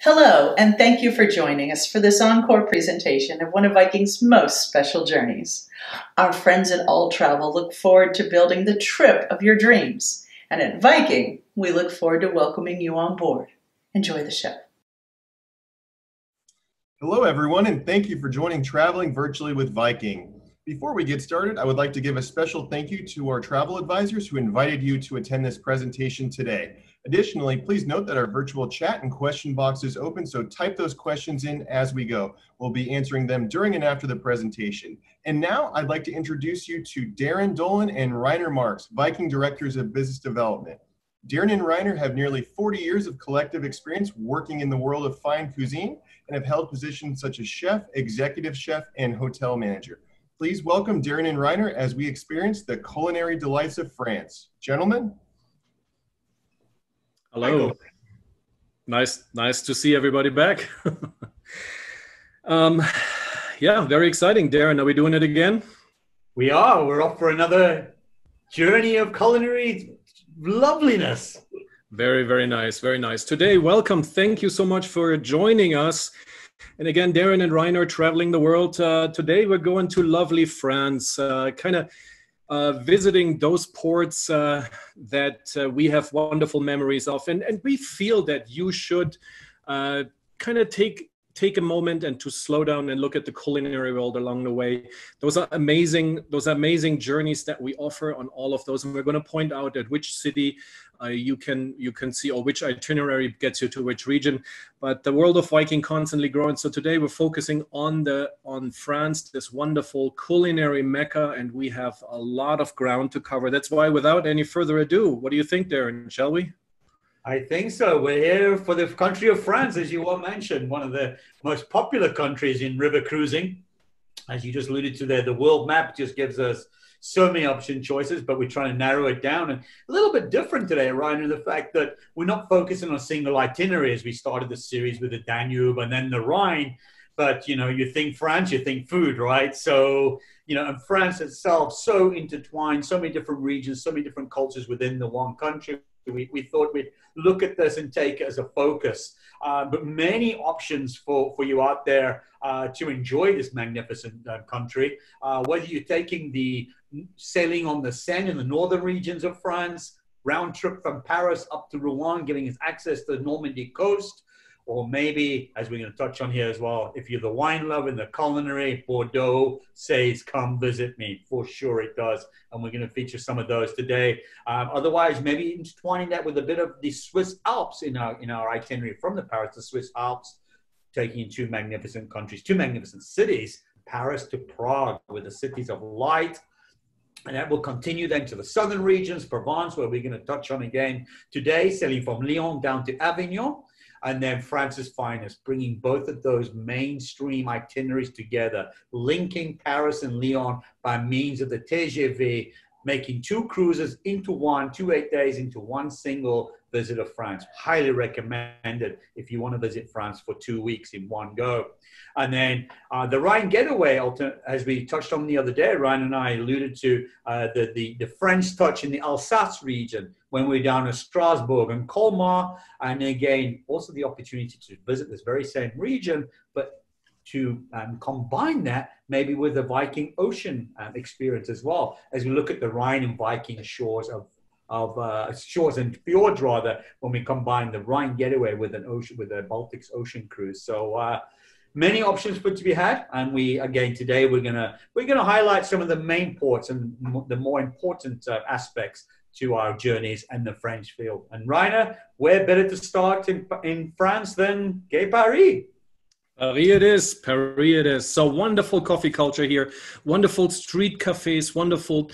Hello, and thank you for joining us for this encore presentation of one of Viking's most special journeys. Our friends at All Travel look forward to building the trip of your dreams, and at Viking, we look forward to welcoming you on board. Enjoy the show. Hello, everyone, and thank you for joining Traveling Virtually with Viking. Before we get started, I would like to give a special thank you to our travel advisors who invited you to attend this presentation today. Additionally, please note that our virtual chat and question box is open, so type those questions in as we go. We'll be answering them during and after the presentation. And now I'd like to introduce you to Darren Dolan and Reiner Marks, Viking Directors of Business Development. Darren and Reiner have nearly 40 years of collective experience working in the world of fine cuisine and have held positions such as chef, executive chef, and hotel manager. Please welcome Darren and Reiner as we experience the culinary delights of France. Gentlemen. Hello. Nice to see everybody back. Yeah, very exciting. Darren, are we doing it again? We are. We're off for another journey of culinary loveliness. Very, very nice. Very nice. Today, welcome. Thank you so much for joining us. And again, Darren and Reiner are traveling the world. Today, we're going to lovely France, visiting those ports that we have wonderful memories of. And we feel that you should take a moment and to slow down and look at the culinary world along the way. Those are amazing journeys that we offer on all of those. And we're going to point out at which city you can see, or which itinerary gets you to which region. But the world of Viking constantly growing. So today we're focusing on France, this wonderful culinary mecca, and we have a lot of ground to cover. That's why, without any further ado, what do you think, Darren? Shall we? I think so. We're here for the country of France, as you all mentioned, one of the most popular countries in river cruising. As you just alluded to there, the world map just gives us so many option choices, but we're trying to narrow it down. And a little bit different today, Ryan, in the fact that we're not focusing on a single itinerary as we started the series with the Danube and then the Rhine. But, you think France, you think food, right? So, and France itself, so intertwined, so many different regions, so many different cultures within the one country. We thought we'd look at this and take it as a focus. But many options for you out there to enjoy this magnificent country. Whether you're taking the sailing on the Seine in the northern regions of France, round trip from Paris up to Rouen, giving us access to the Normandy coast, or maybe, as we're going to touch on here as well, if you're the wine lover and the culinary, Bordeaux says, come visit me. For sure it does. And we're going to feature some of those today. Otherwise, maybe intertwining that with a bit of the Swiss Alps in our itinerary from the Paris to Swiss Alps, taking you two magnificent countries, two magnificent cities, Paris to Prague, with the cities of light. And that will continue then to the southern regions, Provence, where we're going to touch on again today, sailing from Lyon down to Avignon. And then France's finest, bringing both of those mainstream itineraries together, linking Paris and Lyon by means of the TGV, making two cruises into one, 2 8 days into one single visit of France. Highly recommended if you want to visit France for 2 weeks in one go. And then the Rhine getaway, as we touched on the other day, Ryan and I alluded to the French touch in the Alsace region when we're down at Strasbourg and Colmar. And again, also the opportunity to visit this very same region, but to combine that maybe with the Viking Ocean experience as well, as we look at the Rhine and Viking shores shores and fjords rather, when we combine the Rhine getaway with a Baltic Ocean cruise. So many options for to be had, and today we're gonna highlight some of the main ports and the more important aspects to our journeys and the French field. And Reiner, where better to start in France than Gay Paris? Paris it is. So wonderful coffee culture here, wonderful street cafes, wonderful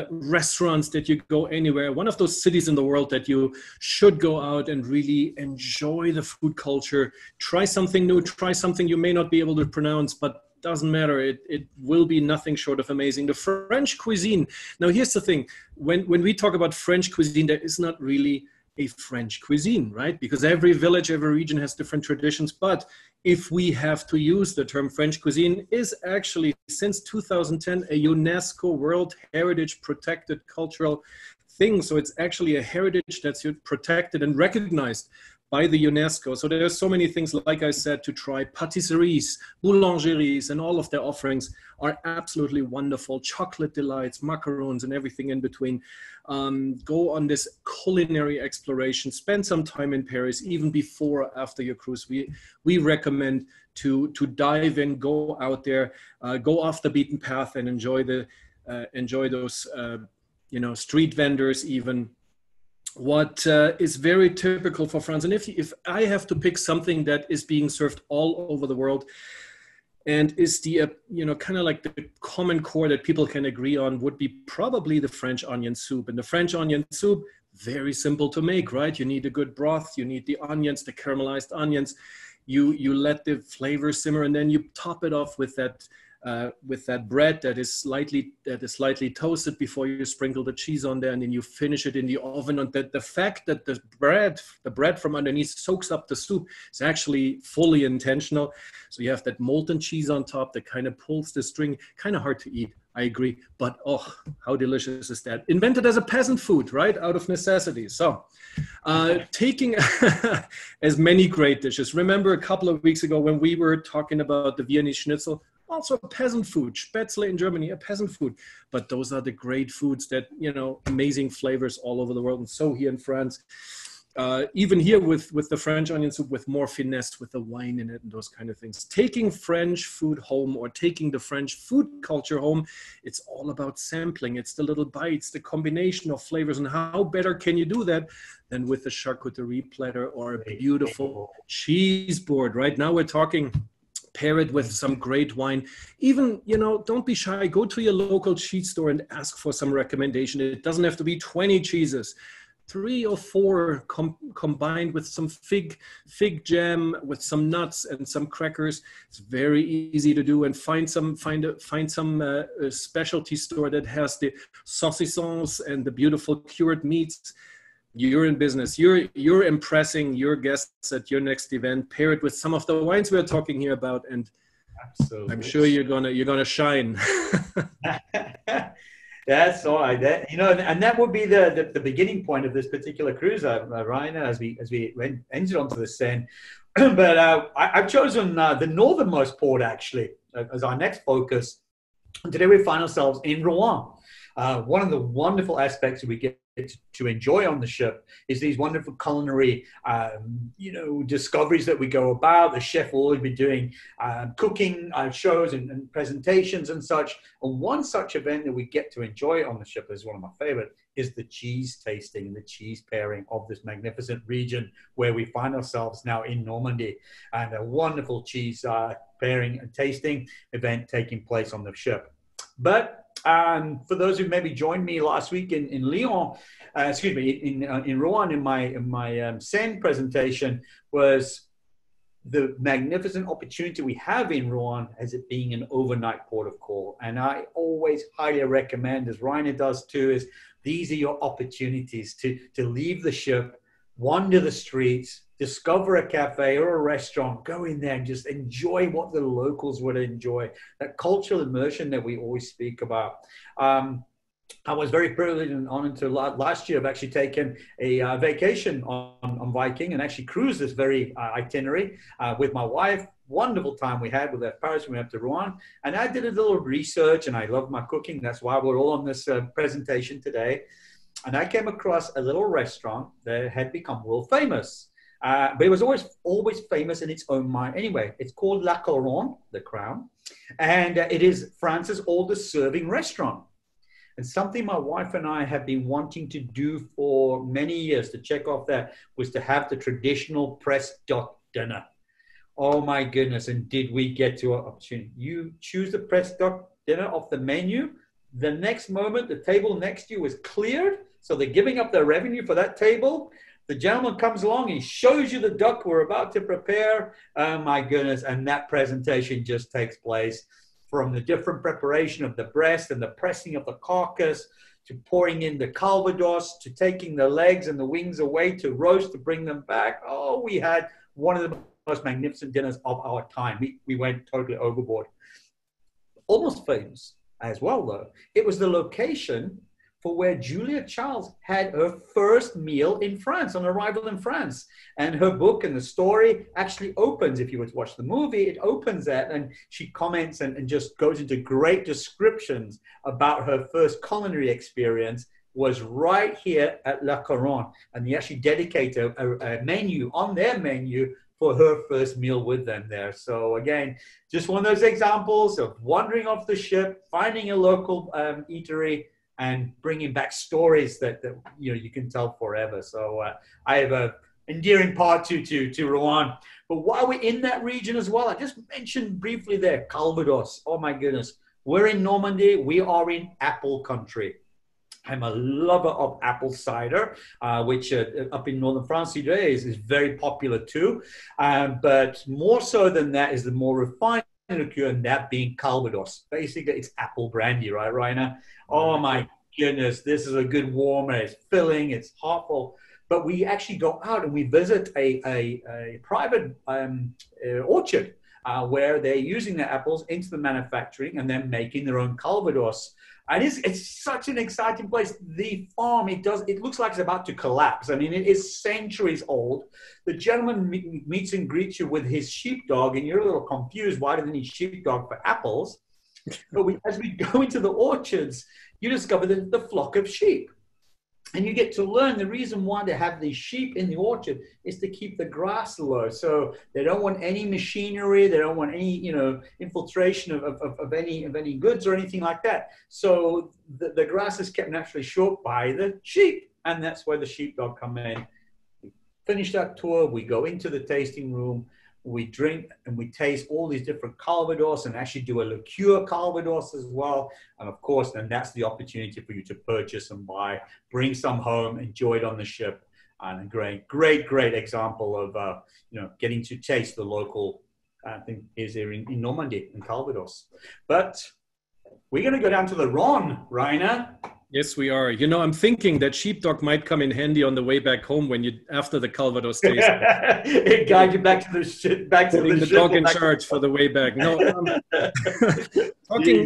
restaurants that you go anywhere. One of those cities in the world that you should go out and really enjoy the food culture. Try something new, try something you may not be able to pronounce, but doesn't matter. It will be nothing short of amazing. The French cuisine. Now, here's the thing. When we talk about French cuisine, there is not really a French cuisine, right? Because every village, every region has different traditions. But if we have to use the term French cuisine, is actually, since 2010, a UNESCO World Heritage protected cultural thing. So it's actually a heritage that's protected and recognized by the UNESCO. So there's so many things, like I said, to try. Patisseries, boulangeries, and all of their offerings are absolutely wonderful. Chocolate delights, macarons, and everything in between. Go on this culinary exploration. Spend some time in Paris, even before or after your cruise. We recommend to dive in, go out there, go off the beaten path, and enjoy those street vendors even. What is very typical for France, and if I have to pick something that is being served all over the world and is the kind of like the common core that people can agree on, would be probably the French onion soup. And the French onion soup, very simple to make, right? You need a good broth, you need the onions, the caramelized onions. You let the flavor simmer, and then you top it off with that bread that is slightly toasted before you sprinkle the cheese on there, and then you finish it in the oven. And the fact that the bread from underneath soaks up the soup is actually fully intentional. So you have that molten cheese on top that kind of pulls the string. Kind of hard to eat, I agree, but oh, how delicious is that? Invented as a peasant food, right? Out of necessity. So taking as many great dishes. Remember a couple of weeks ago when we were talking about the Viennese schnitzel, also a peasant food. Spätzle in Germany, a peasant food. But those are the great foods that, amazing flavors all over the world. And so here in France, even here with the French onion soup, with more finesse, with the wine in it and those kind of things. Taking French food home, or taking the French food culture home, it's all about sampling. It's the little bites, the combination of flavors. And how better can you do that than with a charcuterie platter or a beautiful cheese board? Right now we're talking, pair it with some great wine. Even, don't be shy. Go to your local cheese store and ask for some recommendation. It doesn't have to be 20 cheeses. 3 or 4 combined with some fig jam, with some nuts and some crackers. It's very easy to do. And find some specialty store that has the saucissons and the beautiful cured meats. You're in business. You're impressing your guests at your next event. Pair it with some of the wines we're talking here about, and absolutely, I'm sure you're gonna shine. That's all right. And that would be the beginning point of this particular cruise, Ryan, as we entered onto the Seine. But I've chosen the northernmost port actually as our next focus. And today we find ourselves in Rouen. One of the wonderful aspects that we get to enjoy on the ship is these wonderful culinary, discoveries that we go about. The chef will always be doing cooking shows and presentations and such. And one such event that we get to enjoy on the ship is one of my favorite, is the cheese tasting and the cheese pairing of this magnificent region where we find ourselves now in Normandy, and a wonderful cheese pairing and tasting event taking place on the ship. But for those who maybe joined me last week in Lyon, in Rouen, in my Seine presentation, was the magnificent opportunity we have in Rouen as it being an overnight port of call. And I always highly recommend, as Rainer does too, is these are your opportunities to leave the ship, wander the streets, discover a cafe or a restaurant, go in there and just enjoy what the locals would enjoy, that cultural immersion that we always speak about. I was very privileged and honored to last year have actually taken a vacation on Viking and actually cruised this very itinerary with my wife. Wonderful time we had with Paris. We went up to Rouen, and I did a little research, and I love my cooking. That's why we're all on this presentation today. And I came across a little restaurant that had become world famous. But it was always famous in its own mind. Anyway, it's called La Couronne, the Crown, and it is France's oldest serving restaurant. And something my wife and I have been wanting to do for many years to check off that was to have the traditional press duck dinner. Oh my goodness, and did we get to an opportunity. You choose the press duck dinner off the menu. The next moment, the table next to you is cleared. So they're giving up their revenue for that table. The gentleman comes along, he shows you the duck we're about to prepare. Oh my goodness. And that presentation just takes place from the different preparation of the breast and the pressing of the carcass, to pouring in the calvados, to taking the legs and the wings away to roast, to bring them back. Oh, we had one of the most magnificent dinners of our time. We went totally overboard. Almost famous as well, though. It was the location for where Julia Childs had her first meal in France, on arrival in France. And her book and the story actually opens, if you were to watch the movie, it opens that, and she comments and just goes into great descriptions about her first culinary experience was right here at La Couronne. And they actually dedicate a menu on their menu for her first meal with them there. So again, just one of those examples of wandering off the ship, finding a local eatery, and bringing back stories that you know you can tell forever. So I have a endearing part to Rouen. But while we're in that region as well, I just mentioned briefly there, Calvados. Oh my goodness. We're in Normandy. We are in apple country. I'm a lover of apple cider, which up in northern France today is very popular too. But more so than that is the more refined liqueur, and that being Calvados. Basically, it's apple brandy, right, Rainer? Oh my goodness, this is a good warmer. It's filling, it's heartful. But we actually go out and we visit a private orchard where they're using their apples into the manufacturing and then making their own Calvados. And it's such an exciting place. The farm, it looks like it's about to collapse. I mean, it is centuries old. The gentleman meets and greets you with his sheepdog, and you're a little confused. Why do they need sheepdog for apples? But as we go into the orchards, you discover the flock of sheep. And you get to learn the reason why they have these sheep in the orchard is to keep the grass low. So they don't want any machinery. They don't want any, infiltration of any goods or anything like that. So the grass is kept naturally short by the sheep. And that's where the sheepdog come in. We finish that tour. We go into the tasting room. We drink and we taste all these different Calvados and actually do a liqueur Calvados as well. And of course, then that's the opportunity for you to purchase and buy, bring some home, enjoy it on the ship. And a great example of, getting to taste the local, I think is here in Normandy, in Calvados. But we're going to go down to the Rhone, Rainer. Yes, we are. I'm thinking that sheepdog might come in handy on the way back home after the Calvados taste. It guides you back to the ship. Putting the dog in charge for the way back. No,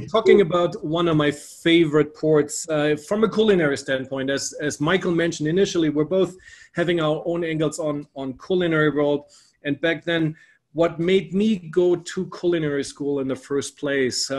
talking about one of my favorite ports from a culinary standpoint, as Michael mentioned initially, we're both having our own angles on culinary world. And back then, what made me go to culinary school in the first place?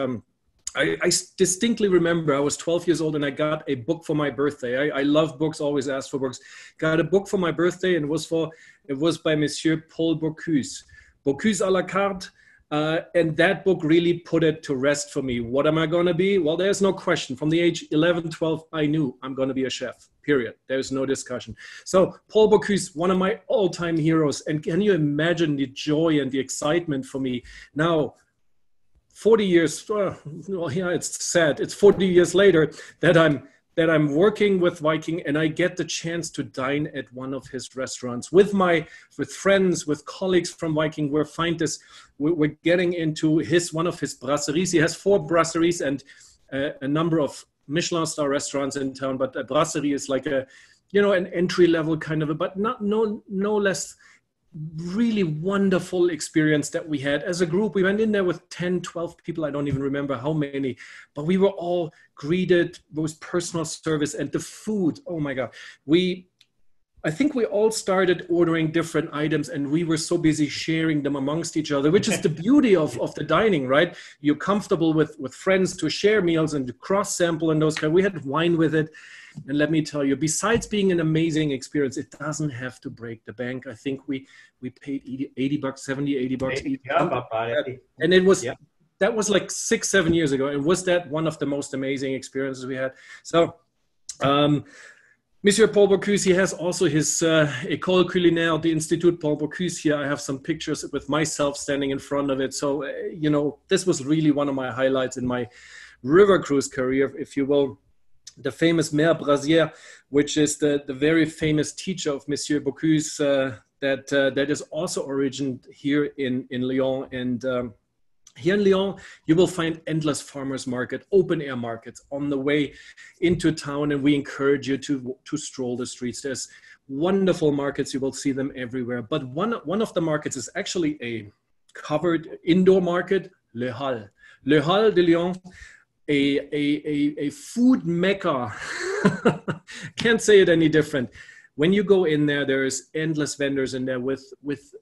I distinctly remember I was 12 years old and I got a book for my birthday. I love books, always ask for books. Got a book for my birthday, and it was by Monsieur Paul Bocuse. Bocuse à la carte. And that book really put it to rest for me. What am I going to be? Well, there's no question. From the age 11, 12, I knew I'm going to be a chef, period. There's no discussion. So Paul Bocuse, one of my all-time heroes. And can you imagine the joy and the excitement for me now? 40 years, it's sad. It's 40 years later that I'm working with Viking, and I get the chance to dine at one of his restaurants with friends, with colleagues from Viking. We're getting into one of his brasseries. He has 4 brasseries and a number of Michelin star restaurants in town. But a brasserie is like an entry level kind of but no less really wonderful experience that we had as a group. We went in there with 10, 12 people. I don't even remember how many, but we were all greeted with personal service, and the food. Oh my God. I think we all started ordering different items, and we were so busy sharing them amongst each other, which is the beauty of the dining, right? You're comfortable with friends to share meals and to cross sample and those kind. We had wine with it. And let me tell you, besides being an amazing experience, it doesn't have to break the bank. I think we paid $80, $70, $80 each. And it was, that was like 6-7 years ago. And was that one of the most amazing experiences we had? So, Monsieur Paul Bocuse, he has also his École Culinaire, the Institut Paul Bocuse here. I have some pictures with myself standing in front of it. So, this was really one of my highlights in my river cruise career, if you will. The famous Mère Brasière, which is the very famous teacher of Monsieur Bocuse, that is also originated here in Lyon. And here in Lyon, you will find endless farmers market, open air markets on the way into town. And we encourage you to stroll the streets. There's wonderful markets. You will see them everywhere. But one of the markets is actually a covered indoor market, Le Halles. Le Halles de Lyon. a food mecca. Can't say it any different. When you go in there, there's endless vendors in there with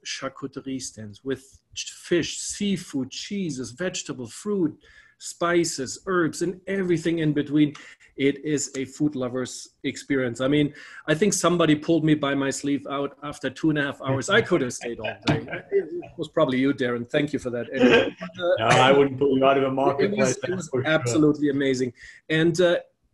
charcuterie stands, with fish, seafood, cheeses, vegetable, fruit, spices, herbs, and everything in between. It is a food lover's experience. I mean, I think somebody pulled me by my sleeve out after 2.5 hours. I could have stayed all day. It was probably you, Darren. Thank you for that. Anyway, no, I wouldn't pull you out of a marketplace. It was absolutely amazing. And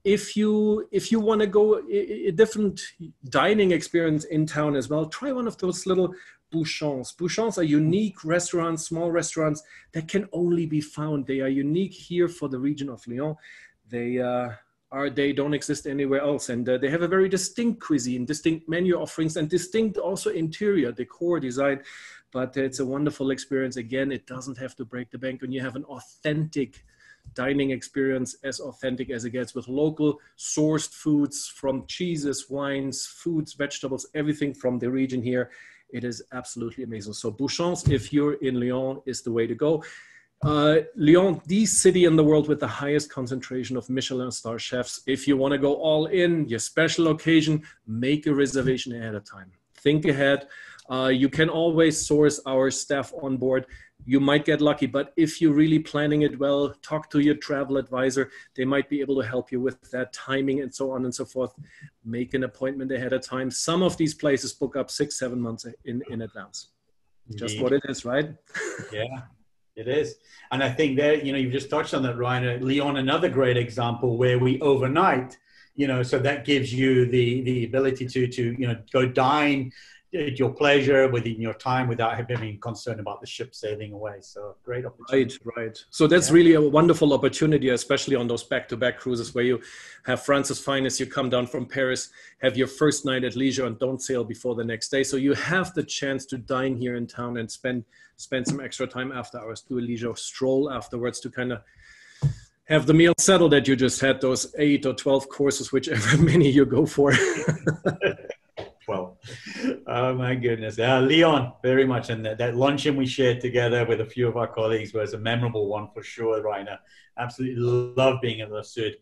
if you want to go a different dining experience in town as well, try one of those little bouchons. Bouchons are unique restaurants, small restaurants that can only be found. They are unique here for the region of Lyon. They don't exist anywhere else, and they have a very distinct cuisine, distinct menu offerings, and distinct also interior decor design. But it's a wonderful experience. Again, it doesn't have to break the bank when you have an authentic dining experience, as authentic as it gets, with local sourced foods from cheeses, wines, foods, vegetables, everything from the region here. It is absolutely amazing. So Bouchons, if you're in Lyon, is the way to go. Lyon, the city in the world with the highest concentration of Michelin star chefs. If you want to go all in, your special occasion, make a reservation ahead of time. Think ahead. You can always source our staff on board. You might get lucky, but if you're really planning it well, talk to your travel advisor. They might be able to help you with that timing and so on and so forth. Make an appointment ahead of time. Some of these places book up 6-7 months in advance. Indeed. Just what it is, right? Yeah, it is. And I think that, you've just touched on that, Ryan. Lyon, another great example where we overnight, so that gives you the ability to go dine at your pleasure within your time without being concerned about the ship sailing away. So great opportunity. Right. So that's really a wonderful opportunity, especially on those back-to-back cruises where you have France's finest, you come down from Paris, have your first night at leisure and don't sail before the next day. So you have the chance to dine here in town and spend some extra time after hours, do a leisure stroll afterwards to kind of have the meal settled that you just had, those 8 or 12 courses, whichever many you go for. 12. Oh my goodness. Lyon, very much. And that luncheon we shared together with a few of our colleagues was a memorable one for sure, Rainer. Absolutely love being in the Sud.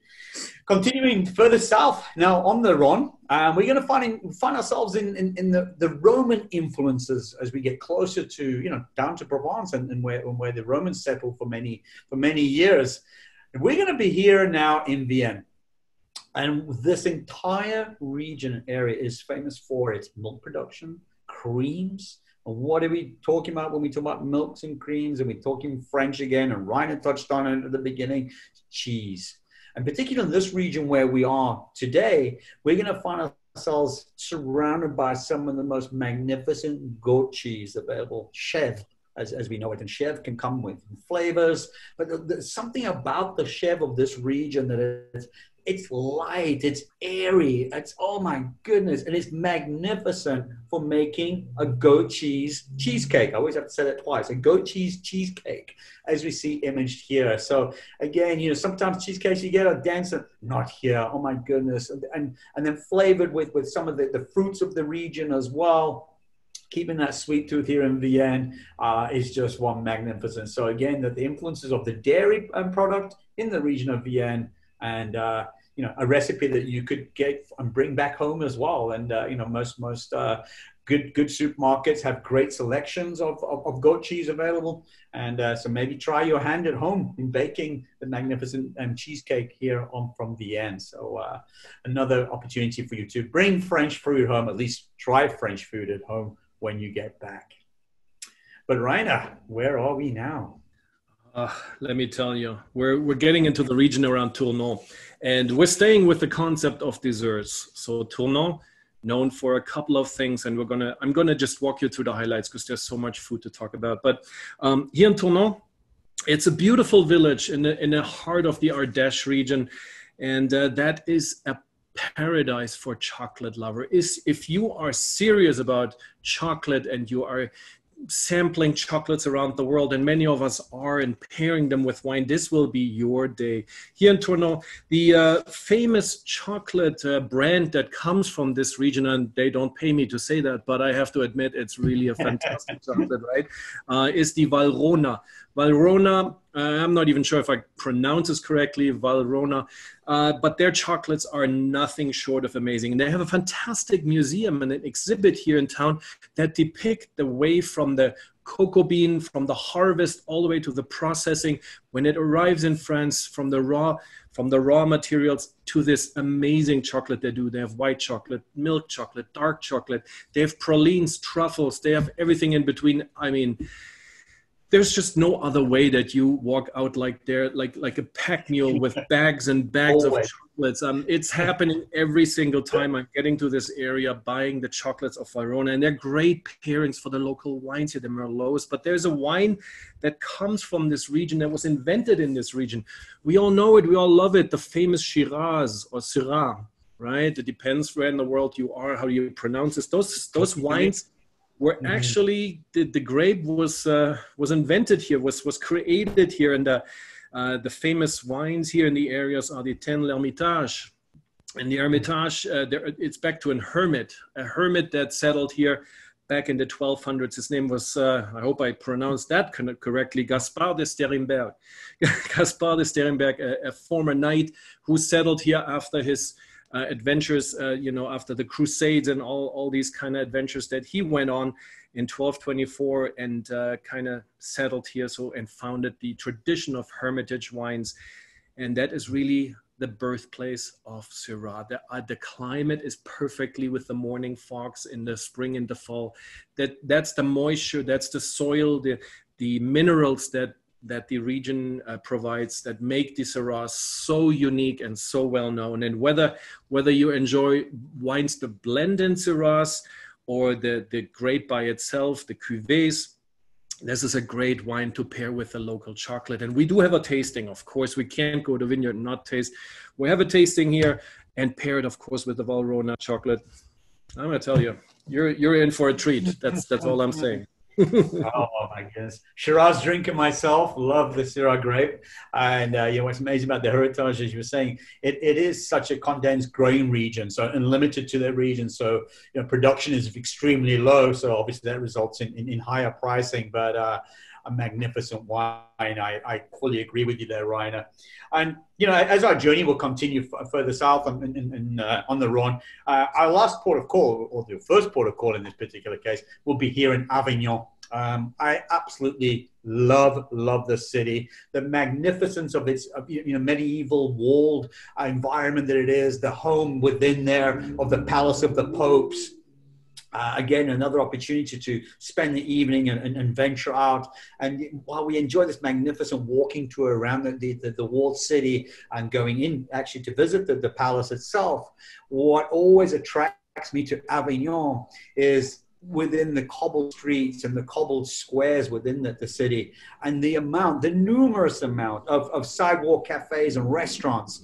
Continuing further south, now on the Rhone, we're going to find ourselves in the Roman influences as we get closer to, down to Provence and where the Romans settled for many years. And we're going to be here now in Vienne. And this entire region area is famous for its milk production, creams. And what are we talking about when we talk about milks and creams? And we're talking French again, and Rainer touched on it at the beginning, cheese. And particularly in this region where we are today, we're going to find ourselves surrounded by some of the most magnificent goat cheese available, chèvre, as we know it. And chèvre can come with flavors, but there's something about the chèvre of this region that it's light, it's airy, it's, oh my goodness, and it's magnificent for making a goat cheese cheesecake. I always have to say that twice, a goat cheese cheesecake, as we see imaged here. So again, sometimes cheesecakes you get are dense, not here, oh my goodness, and then flavored with some of the fruits of the region as well. Keeping that sweet tooth here in Vienne is just one magnificent. So again, the influences of the dairy product in the region of Vienne, and a recipe that you could get and bring back home as well. And most good supermarkets have great selections of goat cheese available. And so maybe try your hand at home in baking the magnificent cheesecake here from Vienne. So another opportunity for you to bring French food home, at least try French food at home when you get back. But Rainer, where are we now? Let me tell you, we're getting into the region around Tournon, and we're staying with the concept of desserts. So Tournon, known for a couple of things, and I'm gonna just walk you through the highlights because there's so much food to talk about. But here in Tournon, it's a beautiful village in the heart of the Ardèche region, and that is a paradise for chocolate lover. If you are serious about chocolate and you are sampling chocolates around the world, and many of us are, and pairing them with wine, this will be your day. Here in Tournon, the famous chocolate brand that comes from this region, and they don't pay me to say that, but I have to admit it's really a fantastic chocolate, right? Is the Valrhona. Valrhona I'm not even sure if I pronounce this correctly, Valrhona, but their chocolates are nothing short of amazing. And they have a fantastic museum and an exhibit here in town that depict the way from the cocoa bean, from the harvest all the way to the processing, when it arrives in France, from the raw materials to this amazing chocolate they do. They have white chocolate, milk chocolate, dark chocolate. They have pralines, truffles. They have everything in between. I mean, there's just no other way that you walk out like a pack mule with bags and bags of chocolates. It's happening every single time I'm getting to this area, buying the chocolates of Verona, and they're great pairings for the local wines here, the Merlots. But there's a wine that comes from this region, that was invented in this region. We all know it, we all love it, the famous Shiraz or Syrah, right? It depends where in the world you are, how you pronounce this. Those wines where actually the grape was invented here, was created here, and the famous wines here in the areas are the Ten l'Hermitage. And the Hermitage, it's back to a hermit that settled here back in the 1200s. His name was, I hope I pronounced that correctly, Gaspard de Sterenberg. Gaspard de Sterenberg, a former knight who settled here after his adventures, after the Crusades and all these kind of adventures that he went on in 1224, and kind of settled here, and founded the tradition of hermitage wines. And that is really the birthplace of Syrah. The climate is perfectly with the morning fogs in the spring and the fall. That's the moisture, that's the soil, the minerals that the region provides that make the Syrah so unique and so well known. And whether you enjoy wines to blend in Syrahs or the grape by itself, the cuvées, this is a great wine to pair with the local chocolate. And we do have a tasting, of course. We can't go to vineyard and not taste. We have a tasting here and pair it, of course, with the Valrhona chocolate. I'm going to tell you, you're in for a treat. That's all I'm saying. Oh my goodness. Shiraz drinker myself, love the Syrah grape. And what's amazing about the Heritage, as you were saying, it is such a condensed growing region, so and limited to that region. So production is extremely low. So obviously that results in higher pricing, but a magnificent wine. I fully agree with you there, Rainer. And as our journey will continue further south on the Rhone, our last port of call, or the first port of call in this particular case, will be here in Avignon. I absolutely love the city, the magnificence of its medieval walled environment that it is, the home within there of the Palace of the Popes. Again, another opportunity to spend the evening and venture out. And while we enjoy this magnificent walking tour around the walled city and going in actually to visit the palace itself, what always attracts me to Avignon is within the cobbled streets and the cobbled squares within the city, and the numerous amount of sidewalk cafes and restaurants.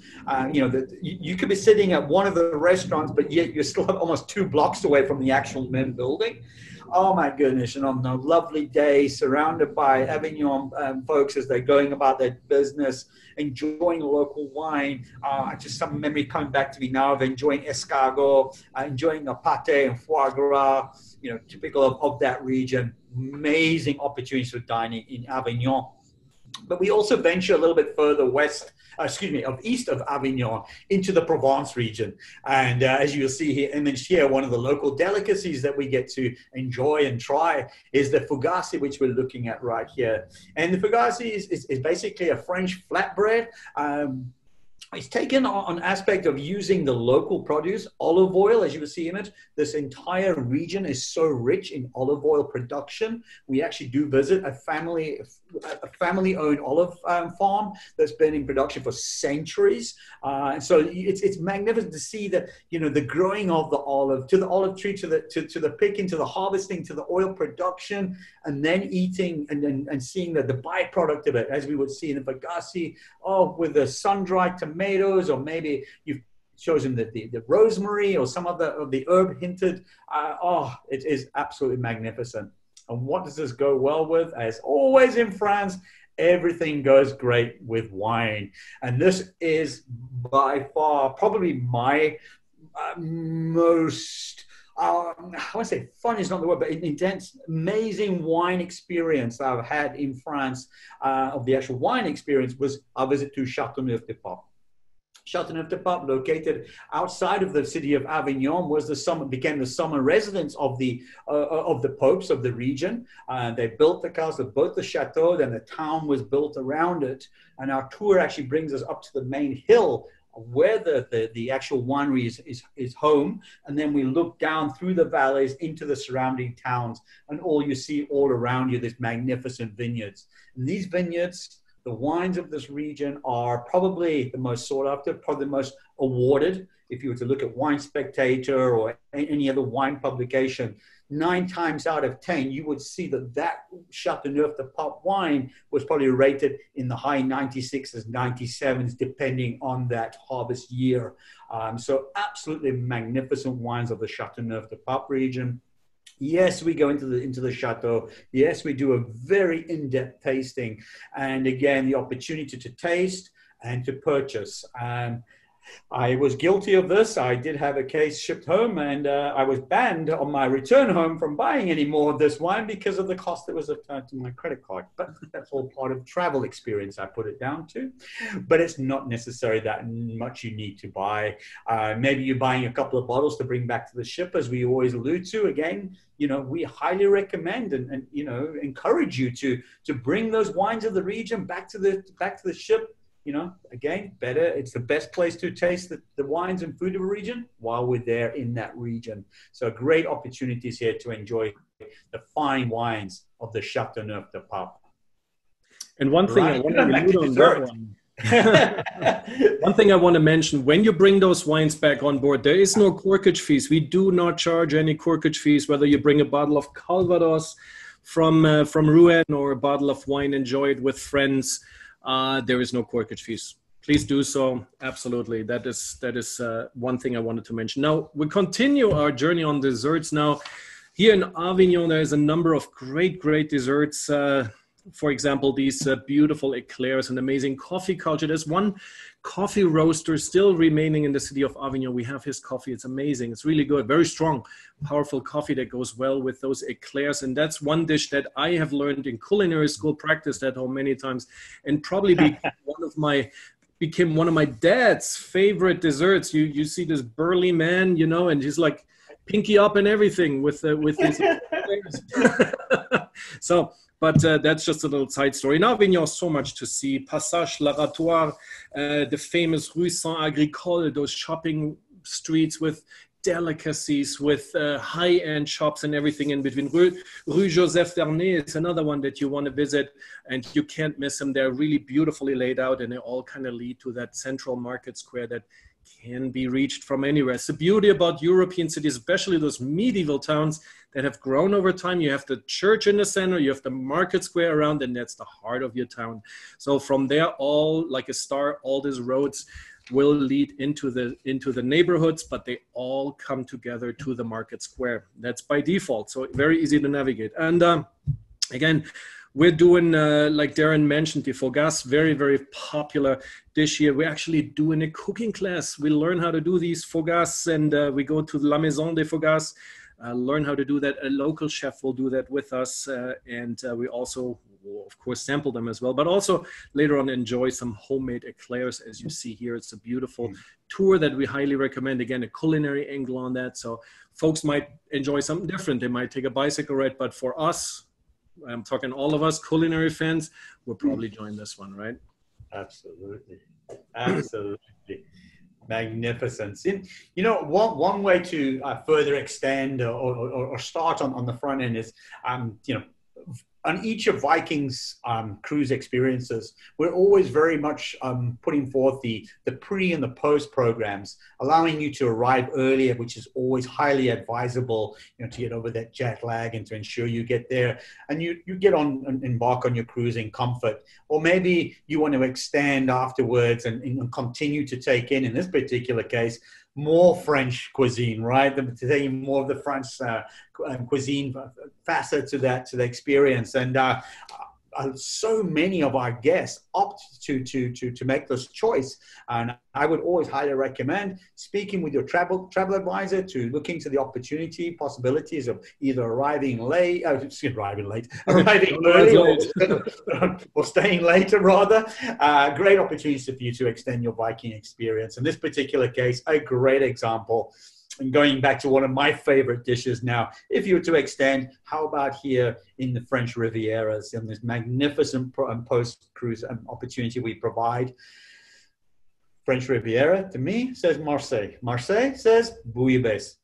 You could be sitting at one of the restaurants, but yet you're still almost 2 blocks away from the actual main building. Oh my goodness. And on a lovely day, surrounded by Avignon folks as they're going about their business, enjoying local wine. Just some memory coming back to me now of enjoying escargot, enjoying a pate and foie gras, typical of that region. Amazing opportunities for dining in Avignon. But we also venture a little bit further east of Avignon into the Provence region. And as you'll see here, imaged here, one of the local delicacies that we get to enjoy and try is the fougasse, which we're looking at right here. And the fougasse is basically a French flatbread. It's taken on aspect of using the local produce, olive oil, as you will see in it. This entire region is so rich in olive oil production. We actually do visit a family-owned olive farm that's been in production for centuries. And so it's magnificent to see that, the growing of the olive, to the olive tree, to the picking, to the harvesting, to the oil production, and then eating and seeing the byproduct of it, as we would see in the fougasse, with the sun-dried tomatoes, or maybe you've chosen the rosemary or some of the herb hinted. It is absolutely magnificent. And what does this go well with? As always in France, everything goes great with wine. And this is by far probably my most I want to say fun is not the word, but an intense, amazing wine experience I've had in France, of the actual wine experience, was our visit to Châteauneuf-du-Pape. Châteauneuf-du-Pape, located outside of the city of Avignon, became the summer residence of the popes of the region. They built the castle, built the chateau, then the town was built around it. And our tour actually brings us up to the main hill where the actual winery is home. And then we look down through the valleys into the surrounding towns, and all you see all around you, this magnificent vineyards. And these vineyards, the wines of this region, are probably the most sought after, probably the most awarded. If you were to look at Wine Spectator or any other wine publication, 9 times out of 10, you would see that Châteauneuf-du-Pape wine was probably rated in the high 96s, 97s, depending on that harvest year. So absolutely magnificent wines of the Châteauneuf-du-Pape region. Yes, we go into the chateau. Yes, we do a very in-depth tasting. And again, the opportunity to taste and to purchase. I was guilty of this. I did have a case shipped home, and I was banned on my return home from buying any more of this wine because of the cost that was attached to my credit card. But that's all part of travel experience, I put it down to. But it's not necessary that much you need to buy. Maybe you're buying a couple of bottles to bring back to the ship, as we always allude to. Again, we highly recommend and encourage you to bring those wines of the region back to the ship. Again, better. It's the best place to taste the wines and food of a region while we're there in that region. So great opportunities here to enjoy the fine wines of the Châteauneuf-du-Pape. And one thing I want to allude on that one. One thing I want to mention, when you bring those wines back on board, there is no corkage fees. We do not charge any corkage fees, whether you bring a bottle of Calvados from Rouen or a bottle of wine enjoyed with friends. There is no corkage fees. Please do so. Absolutely. That is one thing I wanted to mention. Now, we continue our journey on desserts now. Here in Avignon, there is a number of great desserts. For example, these beautiful eclairs and amazing coffee culture. There's one coffee roaster still remaining in the city of Avignon. We have his coffee. It's amazing. It's really good. Very strong, powerful coffee that goes well with those eclairs. And that's one dish that I have learned in culinary school, practiced at home many times, and probably became one of my dad's favorite desserts. You see this burly man, and he's like pinky up and everything with his eclairs. But that's just a little side story. In Avignon, so much to see. Passage Laratoire, the famous Rue Saint-Agricole, those shopping streets with delicacies, with high-end shops and everything in between. Rue Joseph Vernet is another one that you want to visit, and you can't miss them. They're really beautifully laid out, and they all kind of lead to that central market square that can be reached from anywhere. It's the beauty about European cities, especially those medieval towns that have grown over time. You have the church in the center, you have the market square around, and that's the heart of your town. So from there, all like a star, all these roads will lead into the neighborhoods, but they all come together to the market square. That's by default, so very easy to navigate. And again, we're doing, like Darren mentioned, the Fogasse, very popular dish here. We're actually doing a cooking class. We learn how to do these Fogasse, and we go to La Maison des Fogasse, learn how to do that. A local chef will do that with us, and we also will, of course, sample them as well, but also later on enjoy some homemade eclairs. As you see here, it's a beautiful tour that we highly recommend. Again, a culinary angle on that, so folks might enjoy something different. They might take a bicycle ride, but for us, I'm talking all of us culinary fans, we'll probably join this one, right? Absolutely. Magnificent. One way to further extend or start on the front end is, on each of Viking's cruise experiences, we're always very much putting forth the pre and the post programs, allowing you to arrive earlier, which is always highly advisable, to get over that jet lag and to ensure you get there and you get on and embark on your cruise in comfort. Or maybe you want to extend afterwards and continue to take in this particular case, more French cuisine, right? Taking more of the French cuisine facet to the experience. And so many of our guests opt to make this choice. And I would always highly recommend speaking with your travel advisor to look into the opportunity, possibilities of either arriving early, or staying later rather. Great opportunities for you to extend your Viking experience. In this particular case, a great example. And going back to one of my favorite dishes now, if you were to extend, how about here in the French Rivieras, in this magnificent post-cruise opportunity we provide? French Riviera, to me, says Marseille. Marseille says bouillabaisse.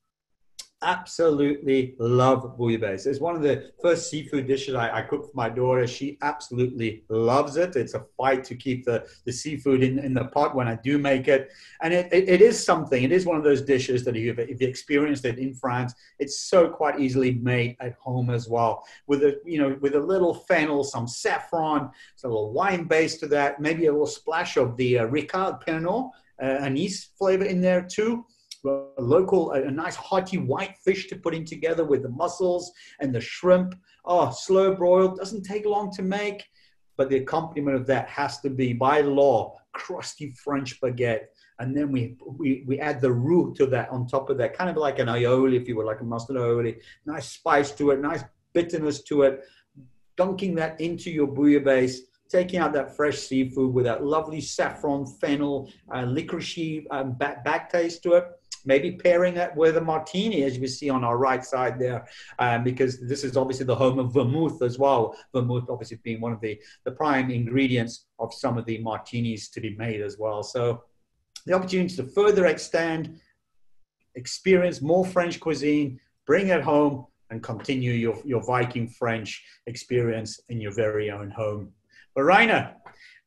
Absolutely love bouillabaisse. It's one of the first seafood dishes I cook for my daughter. She absolutely loves it. It's a fight to keep the seafood in the pot when I do make it. And it is something. It is one of those dishes that if you experienced it in France, it's so quite easily made at home as well. With a little fennel, some saffron, a little wine base to that, maybe a little splash of the Ricard Pernod, anise flavor in there too. A nice hearty white fish to put in together with the mussels and the shrimp. Oh, slow broiled, doesn't take long to make, but the accompaniment of that has to be, by law, crusty French baguette. And then we add the roux to that on top of that, kind of like an aioli, if you would, like a mustard aioli. Nice spice to it, nice bitterness to it. Dunking that into your bouillabaisse, taking out that fresh seafood with that lovely saffron, fennel, licoricey back taste to it. Maybe pairing that with a martini, as we see on our right side there, because this is obviously the home of vermouth as well. Vermouth obviously being one of the prime ingredients of some of the martinis to be made as well. So the opportunity to further extend, experience more French cuisine, bring it home, and continue your Viking French experience in your very own home. But Rainer,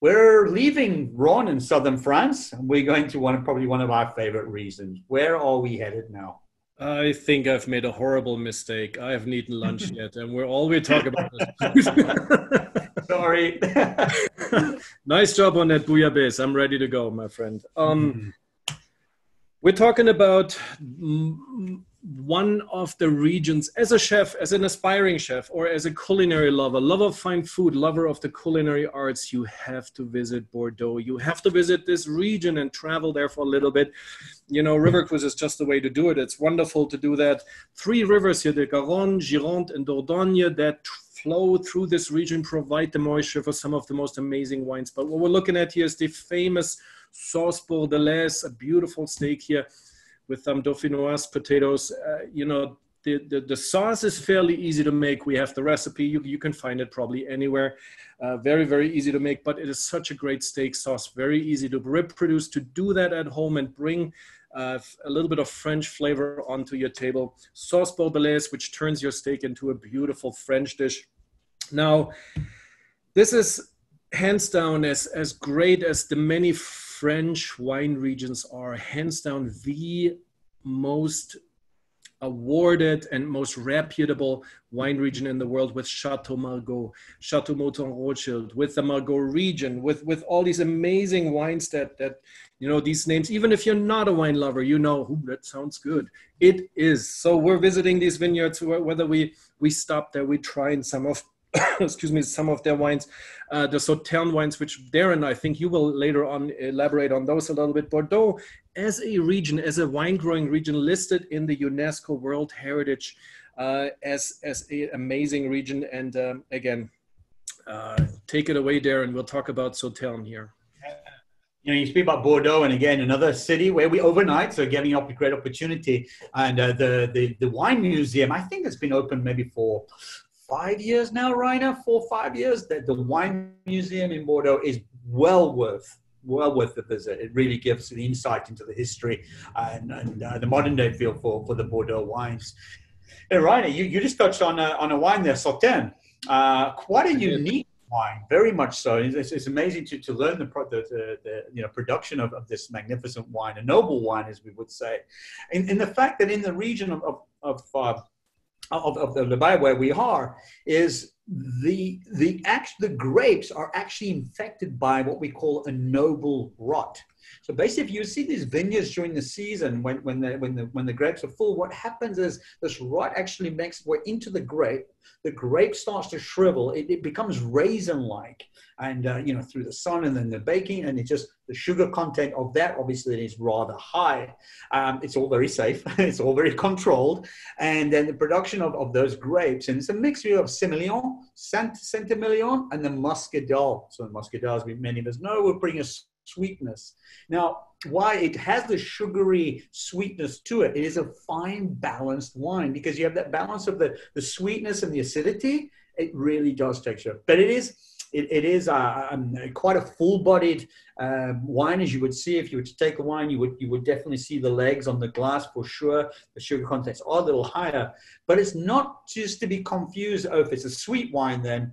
we're leaving Rhône in southern France, and we're going to probably one of our favorite regions. Where are we headed now? I think I've made a horrible mistake. I haven't eaten lunch yet, and all we talk about is food. Sorry. Nice job on that bouillabaisse. I'm ready to go, my friend. We're talking about one of the regions, as a chef, as an aspiring chef, or as a culinary lover of fine food, lover of the culinary arts, you have to visit Bordeaux. You have to visit this region and travel there for a little bit. You know, river cruise is just the way to do it. It's wonderful to do that. 3 rivers here, the Garonne, Gironde, and Dordogne, that flow through this region, provide the moisture for some of the most amazing wines. But what we're looking at here is the famous sauce bordelaise, a beautiful steak here with some dauphinoise potatoes. The sauce is fairly easy to make. We have the recipe. You can find it probably anywhere. Very, very easy to make, but it is such a great steak sauce. Very easy to reproduce, to do that at home and bring a little bit of French flavor onto your table. Sauce bordelaise, which turns your steak into a beautiful French dish. Now, this is hands down as great as the many French wine regions are, hands down the most awarded and most reputable wine region in the world, with Chateau Margaux, Chateau Mouton Rothschild, with the Margaux region, with all these amazing wines that these names, even if you're not a wine lover, that sounds good. It is. So we're visiting these vineyards, whether we stop there, we try in some of some of their wines, the Sauternes wines, which Darren, I think you will later on elaborate on those a little bit. Bordeaux, as a region, as a wine growing region, listed in the UNESCO World Heritage as an amazing region. And again, take it away, Darren. We'll talk about Sauternes here. You speak about Bordeaux, and again, another city where we overnight, so getting up a great opportunity. And the wine museum, I think it's been open maybe for 5 years now, Rainer, 4 or 5 years. That the wine museum in Bordeaux is well worth the visit. It really gives the insight into the history and the modern day feel for the Bordeaux wines. Hey, Rainer, you just touched on a wine there, Sauternes. Quite a unique wine, very much so. It's amazing to learn the production of this magnificent wine, a noble wine, as we would say, in the fact that in the region of the Bay where we are, is the grapes are actually infected by what we call a noble rot. So basically, if you see these vineyards during the season when the grapes are full, what happens is this rot actually makes its way into the grape. The grape starts to shrivel. It becomes raisin-like, and through the sun and then the baking, and the sugar content of that obviously is rather high. It's all very safe. It's all very controlled, and then the production of those grapes, and it's a mixture of Semillon, Saint-Emilion, and the Muscadel. So the Muscadel, as many of us know, will bring us sweetness. Now, why it has the sugary sweetness to it, it is a fine balanced wine, because you have that balance of the sweetness and the acidity. It really does texture, but it is quite a full-bodied wine, as you would see if you were to take a wine. You would definitely see the legs on the glass for sure. The sugar contents are a little higher, but it's not just to be confused. Oh, if it's a sweet wine, then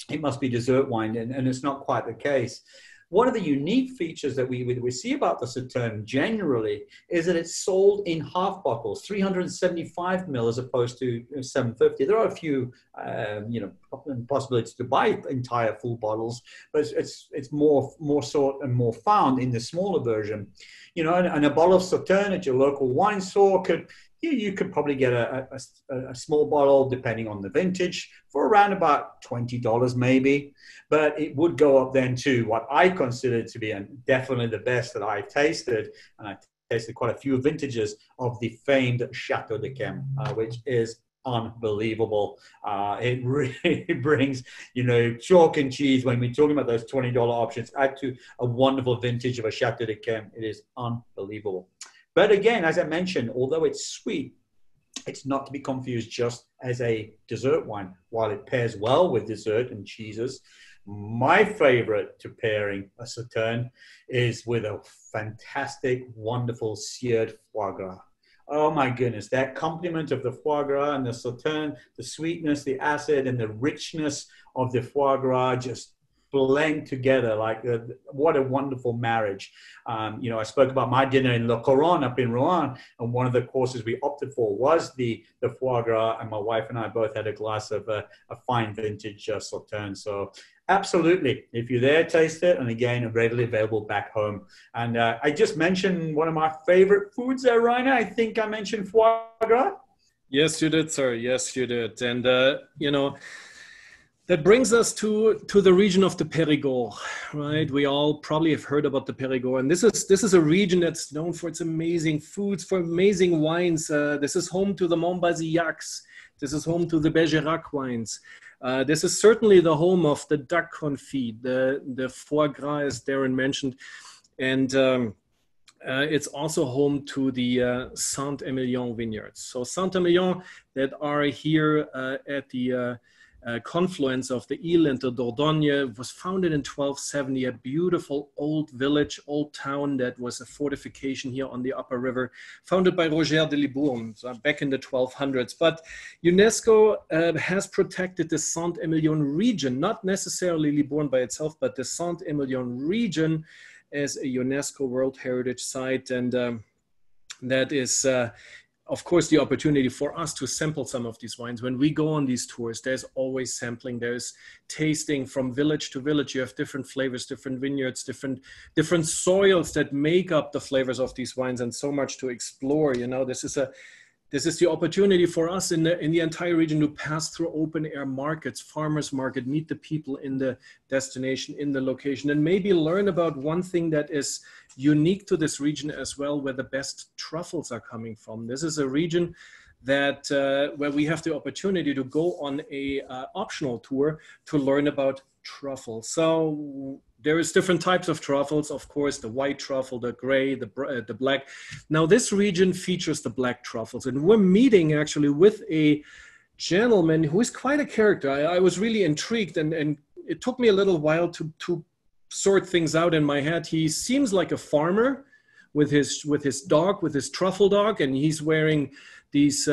it must be dessert wine, and it's not quite the case. One of the unique features that we see about the Sauterne generally is that it's sold in half bottles, 375 ml as opposed to 750. There are a few, possibilities to buy entire full bottles, but it's more sought and more found in the smaller version. And a bottle of Sauterne at your local wine store you could probably get a small bottle, depending on the vintage, for around about $20 maybe. But it would go up then to what I consider to be definitely the best that I've tasted. And I tasted quite a few vintages of the famed Chateau de Chem, which is unbelievable. It really brings, chalk and cheese when we're talking about those $20 options. Add to a wonderful vintage of a Chateau de Chem. It is unbelievable. But again, as I mentioned, although it's sweet, it's not to be confused just as a dessert wine. While it pairs well with dessert and cheeses, my favorite to pairing a Sauterne is with a fantastic, wonderful seared foie gras. Oh my goodness, that complement of the foie gras and the Sauterne, the sweetness, the acid, and the richness of the foie gras just blend together like what a wonderful marriage. I spoke about my dinner in Le Coron up in Rouen, and one of the courses we opted for was the foie gras, and my wife and I both had a glass of a fine vintage Sauterne. So absolutely, if you're there, taste it. And again, readily available back home. And I just mentioned one of my favorite foods there, Rainer. I think I mentioned foie gras. Yes, you did, sir. Yes, you did. And that brings us to the region of the Périgord, right? We all probably have heard about the Périgord, and this is a region that's known for its amazing foods, for amazing wines. This is home to the Montbazillacs. This is home to the Bergerac wines. This is certainly the home of the duck confit, the foie gras, as Darren mentioned, and it's also home to the Saint-Emilion vineyards. So Saint-Emilion that are here at the confluence of the Ile and the Dordogne was founded in 1270, a beautiful old village, old town that was a fortification here on the upper river, founded by Roger de Libourne back in the 1200s. But UNESCO has protected the Saint-Emilion region, not necessarily Libourne by itself, but the Saint-Emilion region as a UNESCO World Heritage Site. And that is of course, the opportunity for us to sample some of these wines. When we go on these tours, there's always sampling, there's tasting from village to village. You have different flavors, different vineyards, different soils that make up the flavors of these wines, and so much to explore. This is the opportunity for us in the entire region to pass through open air markets, farmers market, meet the people in the destination, in the location, and maybe learn about one thing that is unique to this region as well, where the best truffles are coming from. This is a region that where we have the opportunity to go on a optional tour to learn about truffles. So there is different types of truffles, of course, the white truffle, the gray, the black. Now this region features the black truffles, and we're meeting actually with a gentleman who is quite a character. I was really intrigued, and it took me a little while to sort things out in my head. He seems like a farmer with his dog, with his truffle dog, and he's wearing these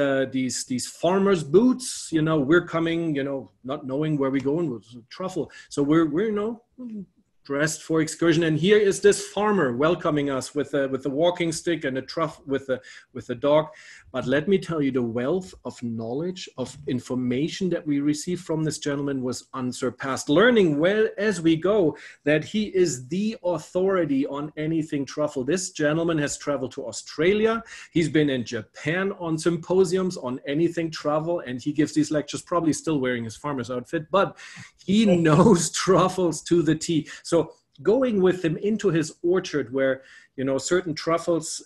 farmers boots. We're coming, not knowing where we're going with truffle. So we're dressed for excursion. And here is this farmer welcoming us with a walking stick and a trough with a dog. But let me tell you, the wealth of knowledge, of information that we received from this gentleman was unsurpassed. Learning well as we go that he is the authority on anything truffle. This gentleman has traveled to Australia. He's been in Japan on symposiums on anything travel, and he gives these lectures probably still wearing his farmer's outfit, but he knows truffles to the T. So going with him into his orchard where, you know, certain truffles,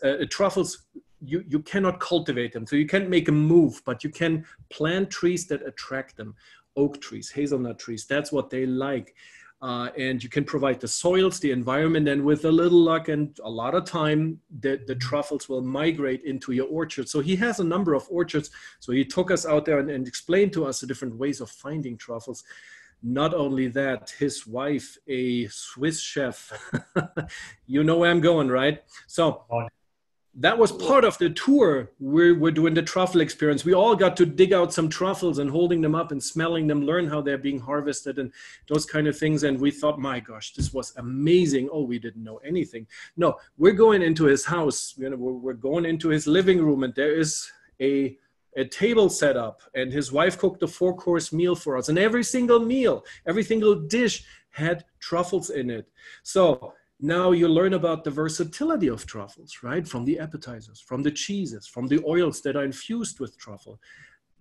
you cannot cultivate them, so you can't make them move, but you can plant trees that attract them. Oak trees, hazelnut trees, that's what they like. And you can provide the soils, the environment, and with a little luck and a lot of time, the truffles will migrate into your orchard. So he has a number of orchards. So he took us out there and explained to us the different ways of finding truffles. Not only that, his wife, a Swiss chef, you know where I'm going, right? So that was part of the tour. We're doing the truffle experience. We all got to dig out some truffles and holding them up and smelling them, learn how they're being harvested and those kind of things. And we thought, my gosh, this was amazing. Oh, we didn't know anything. No, we're going into his house. You know, we're going into his living room, and there is a table set up, and his wife cooked a 4-course meal for us. And every single meal, every single dish had truffles in it. So now you learn about the versatility of truffles, right? From the appetizers, from the cheeses, from the oils that are infused with truffle,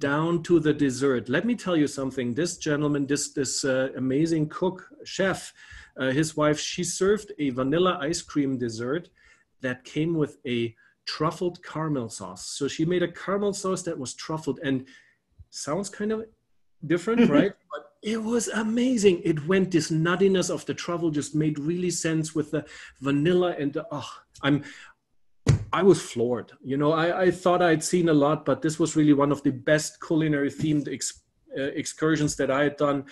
down to the dessert. Let me tell you something. This gentleman, this amazing cook, chef, his wife, she served a vanilla ice cream dessert that came with a truffled caramel sauce. So she made a caramel sauce that was truffled, and sounds kind of different, right? But it was amazing. It went, this nuttiness of the truffle just made really sense with the vanilla and the, I was floored. You know, I thought I'd seen a lot, but this was really one of the best culinary themed excursions that I had done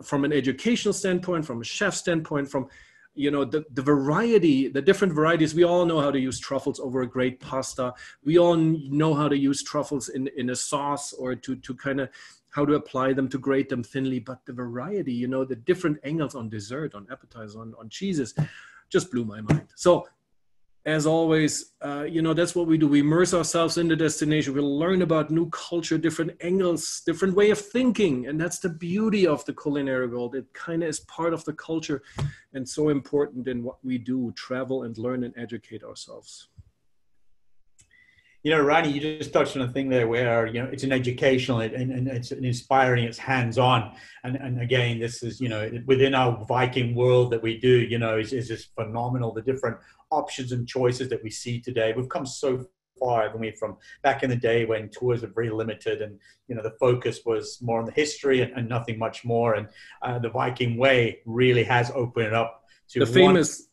from an educational standpoint, from a chef standpoint, from, you know, the variety, the different varieties. We all know how to use truffles over a great pasta. We all know how to use truffles in a sauce, or to kind of how to apply them, to grate them thinly. But the variety, you know, the different angles on dessert, on appetizers, on cheeses, just blew my mind. So as always, you know, that's what we do. We immerse ourselves in the destination. We learn about new culture, different angles, different way of thinking. And that's the beauty of the culinary world. It kind of is part of the culture and so important in what we do, travel and learn and educate ourselves. You know, Ronnie, you just touched on a thing there where, you know, it's an educational and it's an inspiring, it's hands-on. And again, this is, you know, within our Viking world that we do, you know, is just phenomenal. The different options and choices that we see today. We've come so far, haven't we, from back in the day when tours were very limited and, you know, the focus was more on the history and nothing much more. And the Viking way really has opened it up to the famous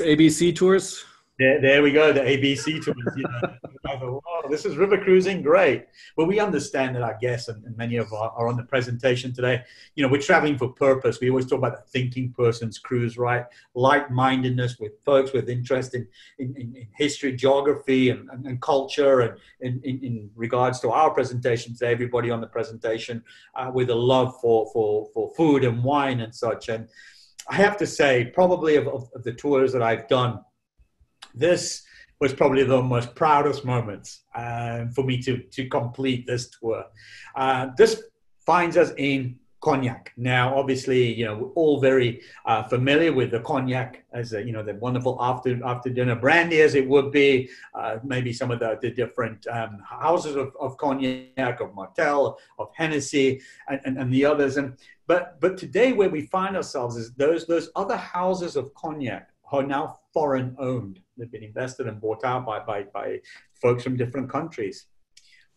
ABC tours. There we go, the ABC tours. You know, I thought, oh, this is river cruising, great. Well, we understand that our guests and many of are on the presentation today. You know, we're traveling for purpose. We always talk about the thinking person's cruise, right? Like-mindedness with folks with interest in history, geography, and culture, and in regards to our presentation today, everybody on the presentation with a love for food and wine and such. And I have to say, probably of the tours that I've done, this was probably the most proudest moments for me to complete this tour. This finds us in Cognac. Now, obviously, you know, we're all very familiar with the Cognac as a, you know, the wonderful after dinner brandy, as it would be. Maybe some of the different houses of Cognac, of Martell, of Hennessy, and the others. But today, where we find ourselves is those other houses of Cognac are now foreign owned. They've been invested and bought out by folks from different countries.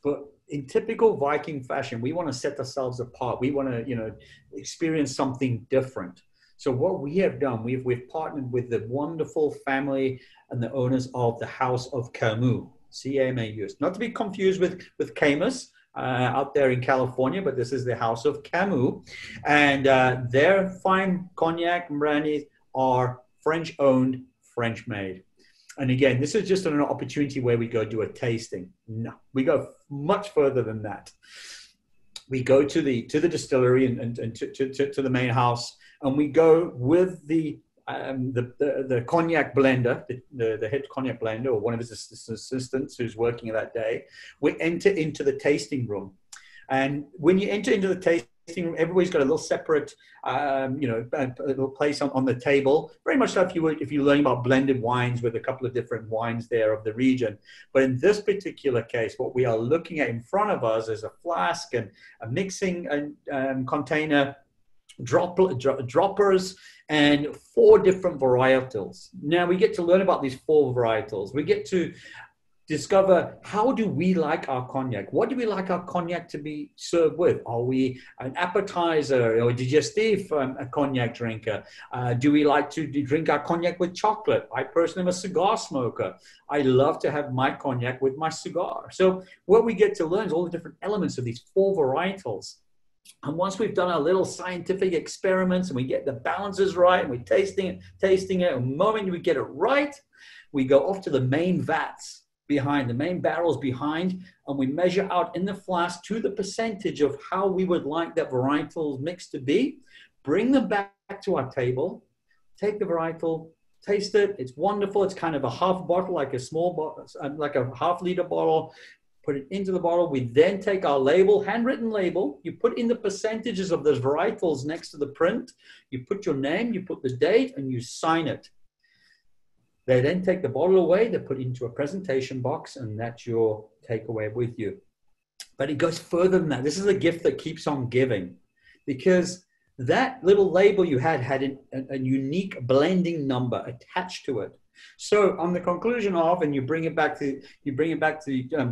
But in typical Viking fashion, we want to set ourselves apart. We want to, you know, experience something different. So what we have done, we've partnered with the wonderful family and the owners of the House of Camus, C-A-M-A-U-S. Not to be confused with Camus out there in California, but this is the House of Camus. And their fine cognac and brandy are French-owned, French-made. And again, this is just an opportunity where we go do a tasting. No, we go much further than that. we go to the distillery and to the main house, and we go with the cognac blender, the head cognac blender, or one of his assistants who's working that day. We enter into the tasting room, and when you enter into the tasting room, everybody's got a little separate, a little place on the table. Very much like if you learn about blended wines with a couple of different wines there of the region. But in this particular case, what we are looking at in front of us is a flask and a mixing container, droppers, and 4 different varietals. Now we get to learn about these 4 varietals. We get to discover, how do we like our cognac? What do we like our cognac to be served with? Are we an appetizer or a digestif, a cognac drinker? Do we like to drink our cognac with chocolate? I personally am a cigar smoker. I love to have my cognac with my cigar. So what we get to learn is all the different elements of these 4 varietals. And once we've done our little scientific experiments and we get the balances right and we're tasting it, and the moment we get it right, we go off to the main vats behind, the main barrels behind, and we measure out in the flask to the percentage of how we would like that varietal mix to be, bring them back to our table, take the varietal, taste it. It's wonderful. It's kind of a half bottle, like a small bottle, like a half-liter bottle. Put it into the bottle. We then take our label, handwritten label. You put in the percentages of those varietals next to the print. You put your name, you put the date, and you sign it. They then take the bottle away. They put it into a presentation box, and that's your takeaway with you. But it goes further than that. This is a gift that keeps on giving, because that little label you had a unique blending number attached to it. So on the conclusion of, and you bring it back to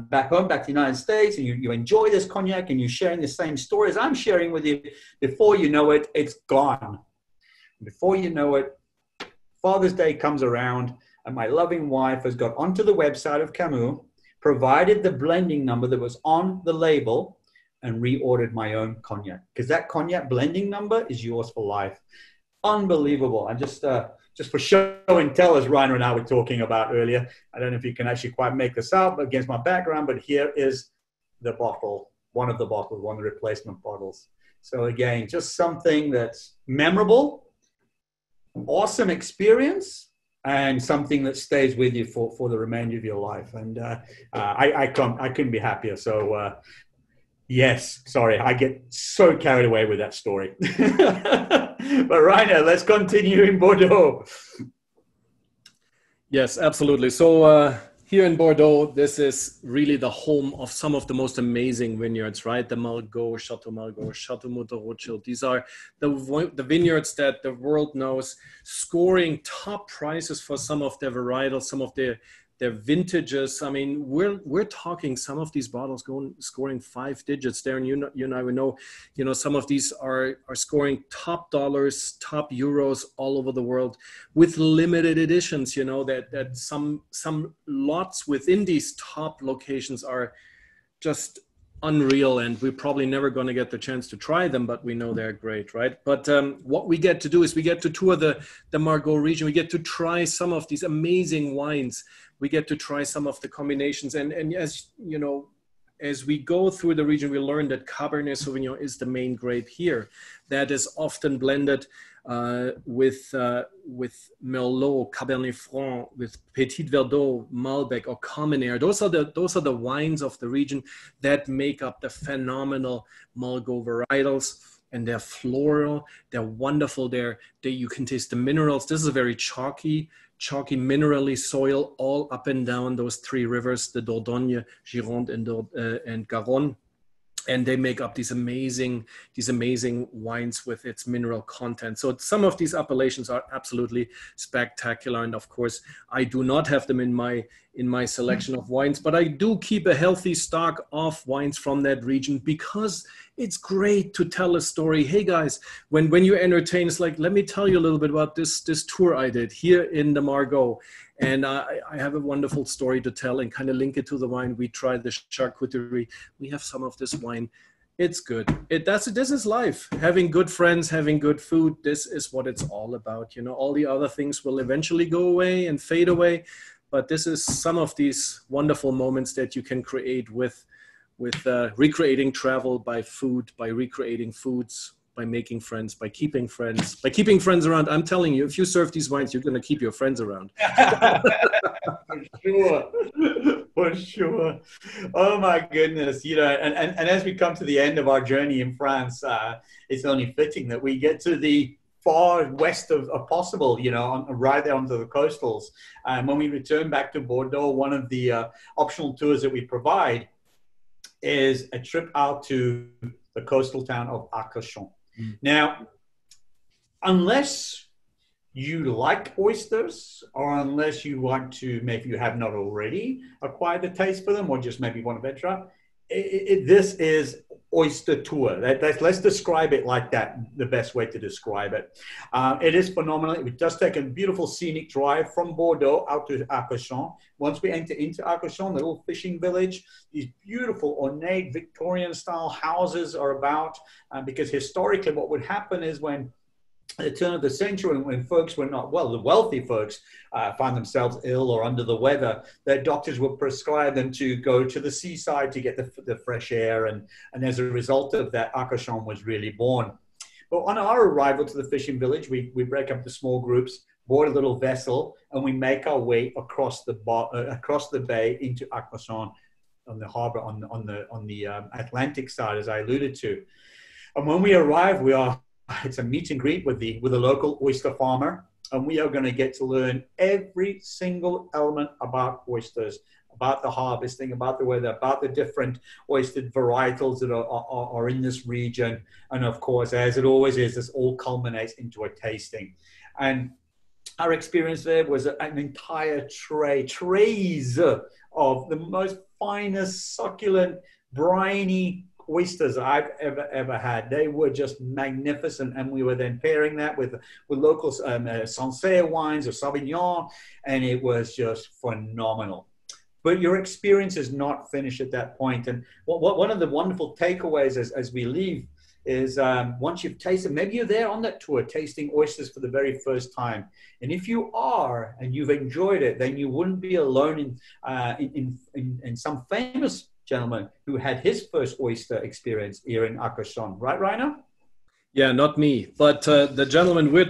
back home, back to the United States, and you enjoy this cognac, and you're sharing the same stories I'm sharing with you. Before you know it, it's gone. Before you know it, Father's Day comes around, and my loving wife has got onto the website of Camus, provided the blending number that was on the label, and reordered my own cognac, because that cognac blending number is yours for life. Unbelievable. I'm just for show and tell, as Rainer and I were talking about earlier. I don't know if you can actually quite make this out against my background, but here is the bottle, one of the replacement bottles. So again, just something that's memorable, awesome experience, and something that stays with you for the remainder of your life. And I couldn't be happier. So yes, sorry, I get so carried away with that story. But Rainer, let's continue in Bordeaux. Yes, absolutely. So here in Bordeaux, this is really the home of some of the most amazing vineyards, right? The Margaux, Chateau Mouton-Rothschild. These are the vineyards that the world knows, scoring top prices for some of their varietals, some of their vintages. I mean, we're talking some of these bottles scoring 5 digits there, and you and I would know, some of these are scoring top dollars, top euros all over the world, with limited editions. That some lots within these top locations are just unreal, and we're probably never going to get the chance to try them, but we know they're great, right? But what we get to do is we get to tour the Margaux region. We get to try some of these amazing wines. We get to try some of the combinations, and as you know, as we go through the region, we learn that Cabernet Sauvignon is the main grape here. That is often blended with Merlot, Cabernet Franc, with Petit Verdot, Malbec, or Carmenère. Those are the wines of the region that make up the phenomenal Margaux varietals. And they're floral, they're wonderful. You can taste the minerals. This is a very chalky, minerally soil all up and down those 3 rivers, the Dordogne, Gironde, and Garonne. And they make up these amazing wines with its mineral content. So some of these appellations are absolutely spectacular. And of course, I do not have them in my selection of wines, but I do keep a healthy stock of wines from that region, because it's great to tell a story. Hey guys, when you entertain, it's like, let me tell you a little bit about this tour I did here in the Margaux. And I have a wonderful story to tell and kind of link it to the wine. We tried the charcuterie. We have some of this wine. It's good. This is life. Having good friends, having good food. This is what it's all about. All the other things will eventually go away and fade away. But this is some of these wonderful moments that you can create with with recreating travel by food, by recreating foods, by making friends, by keeping friends around. I'm telling you, if you serve these wines, you're going to keep your friends around. For sure. For sure. Oh my goodness. And as we come to the end of our journey in France, it's only fitting that we get to the far west of possible, right there onto the coastals. And when we return back to Bordeaux, one of the optional tours that we provide is a trip out to the coastal town of Arcachon. Now, unless you like oysters, or unless you want to, maybe you have not already acquired a taste for them, or just maybe want to venture, this is oyster tour. Let's describe it like that, the best way to describe it. It is phenomenal. We just take a beautiful scenic drive from Bordeaux out to Arcachon. Once we enter into Arcachon, the little fishing village, these beautiful ornate Victorian style houses are about, because historically what would happen is when at the turn of the century, when folks were not well, the wealthy folks found themselves ill or under the weather, their doctors would prescribe them to go to the seaside to get the fresh air. And as a result of that, Arcachon was really born. But on our arrival to the fishing village, we break up the small groups, board a little vessel, and we make our way across the bay into Arcachon on the harbor on the Atlantic side, as I alluded to. And when we arrive, it's a meet and greet with a local oyster farmer, and we are going to get to learn every single element about oysters, about the harvesting, about the weather, about the different oyster varietals that are in this region. And of course, as it always is, this all culminates into a tasting. And our experience there was an entire trays of the most finest, succulent, briny oysters I've ever had. They were just magnificent, and we were then pairing that with local Sancerre wines or Sauvignon, and it was just phenomenal. But your experience is not finished at that point. And one of the wonderful takeaways as we leave is once you've tasted, maybe you're there on that tour tasting oysters for the very first time. And if you are and you've enjoyed it, then you wouldn't be alone in some famous gentleman who had his first oyster experience here in Arcachon. Right, Rainer? Yeah, not me, but the gentleman we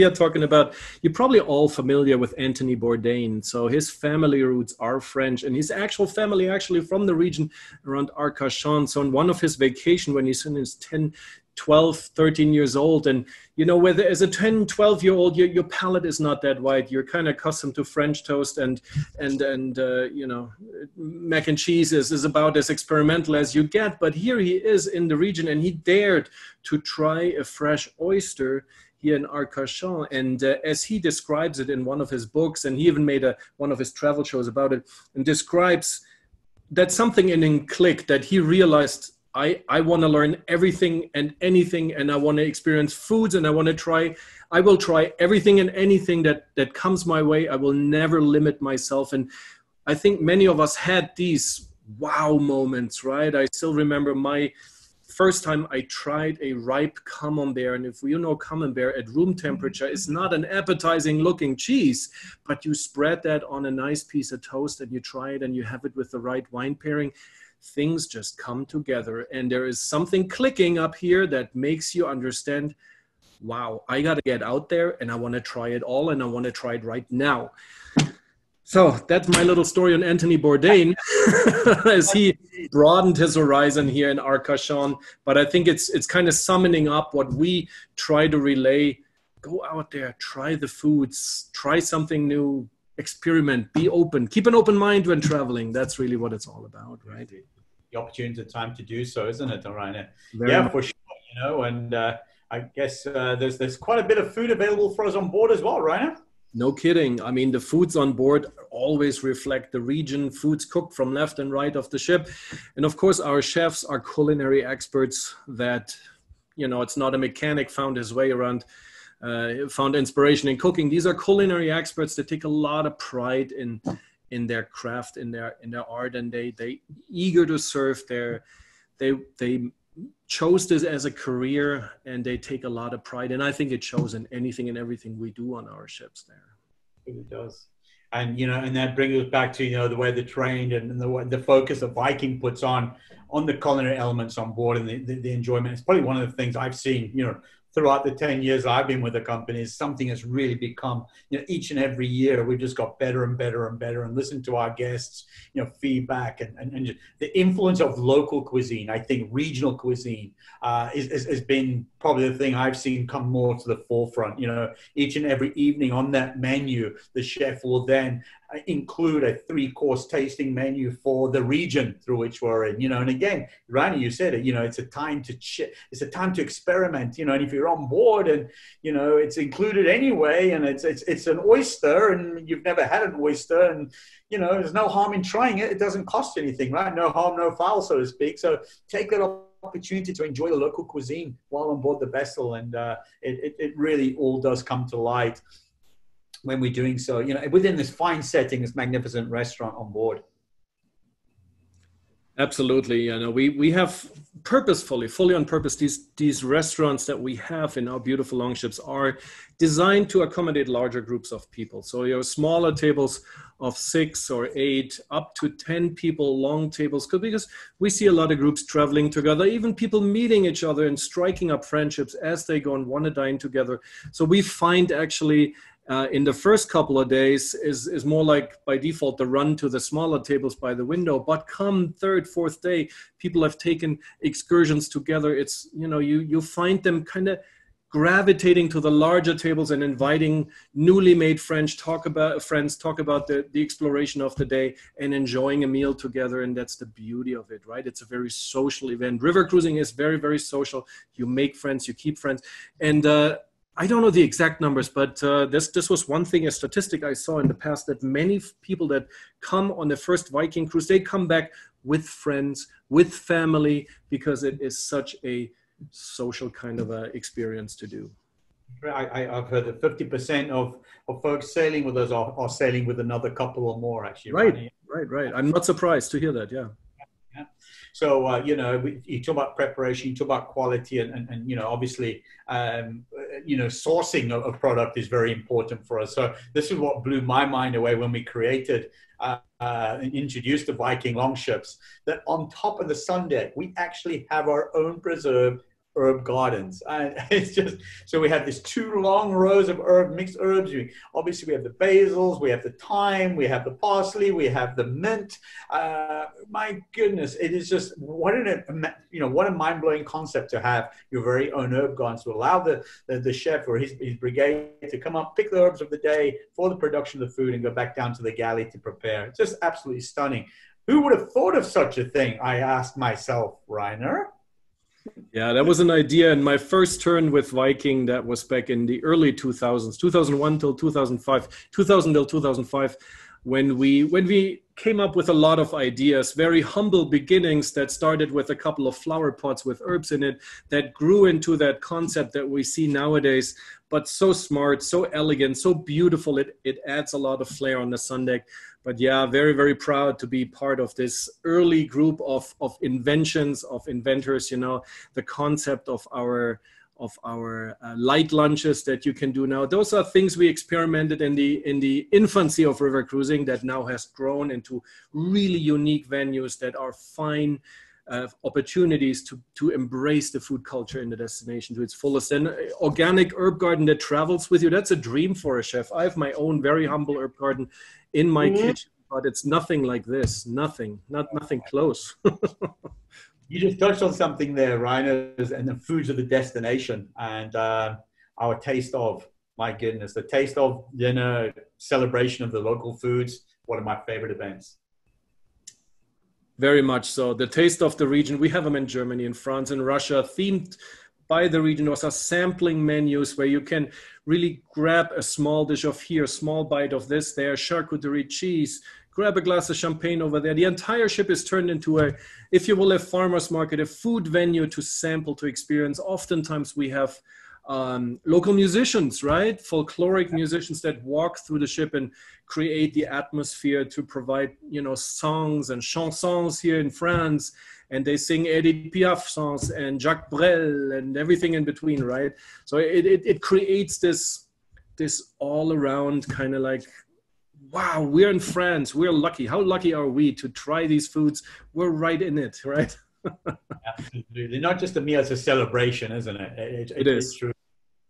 are talking about, you're probably all familiar with Anthony Bourdain. So his family roots are French, and his actual family actually from the region around Arcachon. So on one of his vacation, when he's in his 10, 12, 13 years old, and whether as a 10, 12-year-old, your palate is not that wide. You're kind of accustomed to French toast and mac and cheese is about as experimental as you get. But here he is in the region, and he dared to try a fresh oyster here in Arcachon. And as he describes it in one of his books, and he even made one of his travel shows about it, and describes that something in him clicked, that he realized, I want to learn everything and anything, and I want to experience foods, and I will try everything and anything that comes my way. I will never limit myself. And I think many of us had these wow moments, right? I still remember my first time I tried a ripe camembert. And if you know camembert at room temperature, it's not an appetizing looking cheese, but you spread that on a nice piece of toast and you try it and you have it with the right wine pairing. Things just come together, and there is something clicking up here that makes you understand, wow, I got to get out there and I want to try it all, and I want to try it right now. So that's my little story on Anthony Bourdain as he broadened his horizon here in Arcachon. But I think it's kind of summoning up what we try to relay. Go out there, try the foods, try something new, experiment, be open, keep an open mind when traveling. That's really what it's all about, right? The opportunity, the time to do so, isn't it, Rainer? Very much. For sure. And I guess there's quite a bit of food available for us on board as well, Rainer. No kidding. I mean, the foods on board always reflect the region, foods cooked from left and right of the ship. And of course, our chefs are culinary experts that, it's not a mechanic found his way around, found inspiration in cooking. These are culinary experts that take a lot of pride in their craft, in their art, and they eager to serve. They chose this as a career, and they take a lot of pride. And I think it shows in anything and everything we do on our ships there. It does. And and that brings us back to the way they're trained and the focus that Viking puts on the culinary elements on board and the enjoyment. It's probably one of the things I've seen throughout the 10 years I've been with the company. Is something that's really become each and every year we've just got better and better and better, and listen to our guests feedback and the influence of local cuisine. I think regional cuisine has been probably the thing I've seen come more to the forefront. Each and every evening on that menu, the chef will then include a 3-course tasting menu for the region through which we're in. And again, Rani, you said it. It's a time to it's a time to experiment. And if you're on board and it's included anyway, and it's an oyster, and you've never had an oyster, and there's no harm in trying it. It doesn't cost anything, right? No harm, no foul, so to speak. So take that opportunity to enjoy the local cuisine while on board the vessel, and it really all does come to light when we're doing so, within this fine setting, this magnificent restaurant on board. Absolutely. We have purposefully, fully on purpose, these restaurants that we have in our beautiful longships are designed to accommodate larger groups of people. So smaller tables of 6 or 8, up to 10 people, long tables, because we see a lot of groups traveling together, even people meeting each other and striking up friendships as they go and want to dine together. So we find actually in the first couple of days is more like by default the run to the smaller tables by the window, but come 3rd, 4th day, people have taken excursions together. It's you find them kind of gravitating to the larger tables and inviting newly made friends talk about the exploration of the day and enjoying a meal together. And that's the beauty of it, right? It's a very social event. River cruising is very, very social. You make friends, you keep friends. And I don't know the exact numbers, but this was one thing, a statistic I saw in the past, that many people that come on the first Viking cruise, they come back with friends, with family, because it is such a social kind of experience to do. I've heard that 50% of folks sailing with us are sailing with another couple or more, actually. Right. I'm not surprised to hear that, yeah. So, you talk about preparation, you talk about quality, and obviously, sourcing of product is very important for us. So this is what blew my mind away when we created and introduced the Viking longships, that on top of the sun deck, we actually have our own preserved herb gardens. And it's just, so we have these 2 long rows of mixed herbs. Obviously we have the basils, we have the thyme, we have the parsley, we have the mint. My goodness, it is just what a mind-blowing concept to have your very own herb gardens, to allow the chef or his brigade to come up, pick the herbs of the day for the production of the food, and go back down to the galley to prepare. It's just absolutely stunning. Who would have thought of such a thing? I asked myself, Rainer. Yeah, that was an idea in my first turn with Viking. That was back in the early 2000s, 2001 till 2005, 2000 till 2005, when we came up with a lot of ideas, very humble beginnings that started with a couple of flower pots with herbs in it, that grew into that concept that we see nowadays, but so smart, so elegant, so beautiful. It adds a lot of flair on the sun deck. But yeah, very, very proud to be part of this early group of inventions, of inventors, the concept of our light lunches that you can do now. Those are things we experimented in the infancy of river cruising that now has grown into really unique venues that are fine opportunities to embrace the food culture in the destination to its fullest. And organic herb garden that travels with you, that's a dream for a chef. I have my own very humble herb garden in my kitchen, but it's nothing like this. Nothing close. You just touched on something there, Rainer, and the foods of the destination, and our taste of, my goodness, the taste of dinner, celebration of the local foods, one of my favorite events. Very much so. The taste of the region, we have them in Germany, in France, in Russia, themed by the region. Those are sampling menus where you can really grab a small dish of here, small bite of this there, charcuterie, cheese, grab a glass of champagne over there. The entire ship is turned into a, if you will, a farmer's market, a food venue to sample, to experience. Oftentimes we have local musicians, right? Folkloric musicians that walk through the ship and create the atmosphere to provide, songs and chansons here in France. And they sing Edith Piaf songs and Jacques Brel and everything in between, right? So it creates this all around kind of like wow, we're in France. We're lucky. How lucky are we to try these foods? We're right in it, right? Absolutely. Not just a meal, it's a celebration, isn't it? It is. It's true.